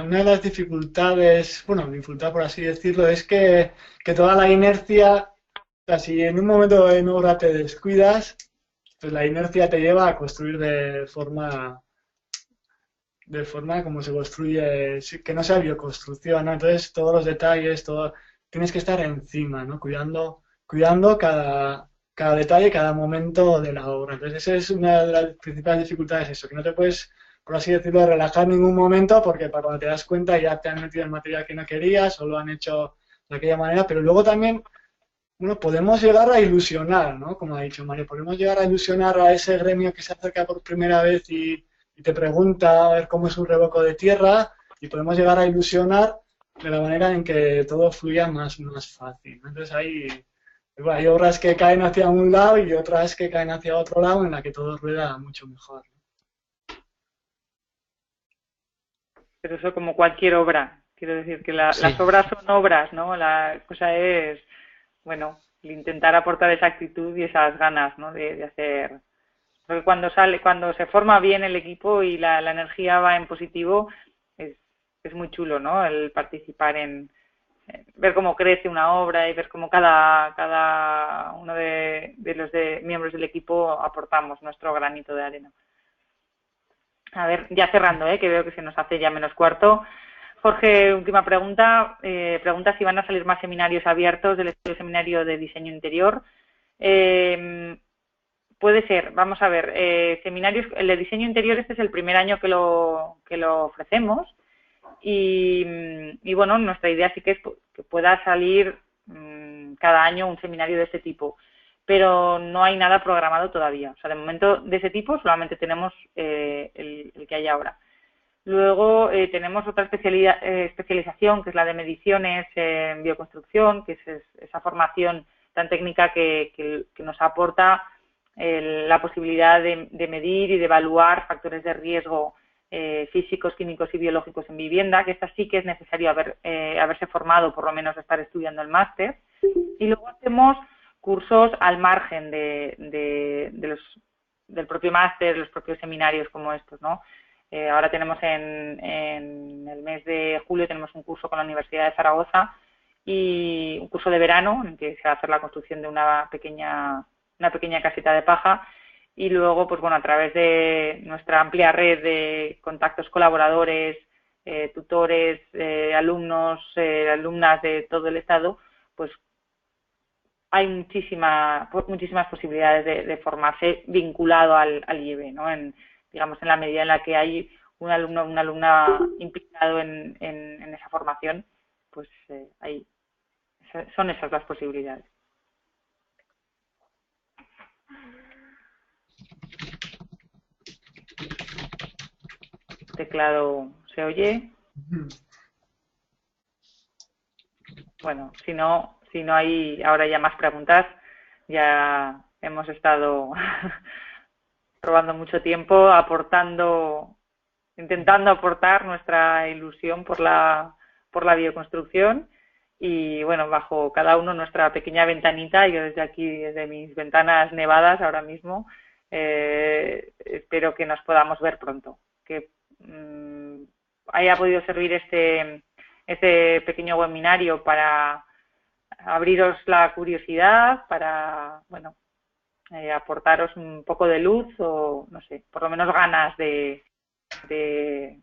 una de las dificultades, bueno, dificultad por así decirlo, es que toda la inercia, o sea, si en un momento en obra te descuidas, pues la inercia te lleva a construir de forma como se construye, sí, que no sea bioconstrucción, ¿no? Entonces todos los detalles, todo, tienes que estar encima, ¿no? Cuidando cada detalle, cada momento de la obra. Entonces esa es una de las principales dificultades, eso, que no te puedes, por así decirlo, relajar en ningún momento porque para cuando te das cuenta ya te han metido el material que no querías o lo han hecho de aquella manera, pero luego también bueno, podemos llegar a ilusionar, ¿no? Como ha dicho Mario, podemos llegar a ilusionar a ese gremio que se acerca por primera vez y te pregunta a ver cómo es un revoco de tierra y podemos llegar a ilusionar de la manera en que todo fluya más fácil. Entonces hay obras que caen hacia un lado y otras que caen hacia otro lado en la que todo rueda mucho mejor. Pero eso como cualquier obra. Quiero decir que Sí, las obras son obras, ¿no? La cosa es, bueno, el intentar aportar esa actitud y esas ganas, ¿no? De hacer. Porque cuando se forma bien el equipo y la energía va en positivo, es, es muy chulo, ¿no? El participar en ver cómo crece una obra y ver cómo cada uno de los miembros del equipo aportamos nuestro granito de arena. A ver, ya cerrando, que veo que se nos hace ya menos cuarto. Jorge, última pregunta. Pregunta si van a salir más seminarios abiertos del estilo seminario de diseño interior. Puede ser, vamos a ver, seminarios, el de diseño interior este es el primer año que lo ofrecemos y bueno, nuestra idea sí que es que pueda salir cada año un seminario de este tipo, pero no hay nada programado todavía. O sea, de momento de ese tipo solamente tenemos el que hay ahora. Luego tenemos otra especialización que es la de mediciones en bioconstrucción, que es esa formación tan técnica que nos aporta la posibilidad de medir y de evaluar factores de riesgo físicos, químicos y biológicos en vivienda, que esta sí que es necesario haberse formado, por lo menos estar estudiando el máster. Y luego hacemos cursos al margen del propio máster, los propios seminarios como estos, ¿no? Ahora tenemos en el mes de julio tenemos un curso con la Universidad de Zaragoza y un curso de verano en que se va a hacer la construcción de una pequeña caseta de paja y luego, pues bueno, a través de nuestra amplia red de contactos colaboradores, tutores, alumnos, alumnas de todo el estado, pues hay muchísimas posibilidades de formarse vinculado al IEB, ¿no? Digamos, en la medida en la que hay un alumno o una alumna implicado en esa formación, pues son esas las posibilidades. Teclado se oye. Bueno, si no hay ahora ya más preguntas, ya hemos estado robando mucho tiempo, intentando aportar nuestra ilusión por la bioconstrucción y bueno, bajo cada uno nuestra pequeña ventanita, yo desde aquí, desde mis ventanas nevadas ahora mismo, espero que nos podamos ver pronto, que haya podido servir este pequeño webinario para abriros la curiosidad, para, bueno, aportaros un poco de luz o, no sé, por lo menos ganas de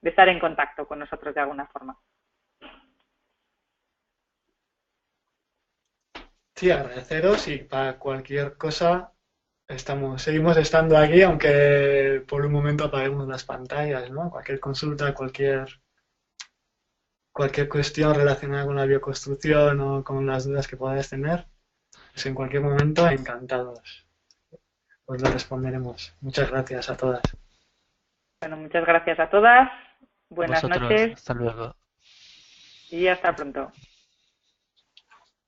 estar en contacto con nosotros de alguna forma. Sí, agradeceros y para cualquier cosa seguimos estando aquí, aunque por un momento apaguemos las pantallas, ¿no? Cualquier consulta, cualquier cuestión relacionada con la bioconstrucción o con las dudas que podáis tener, pues en cualquier momento encantados. Pues lo responderemos. Muchas gracias a todas. Bueno, muchas gracias a todas. Buenas vosotros, noches. hasta luego. Y hasta pronto.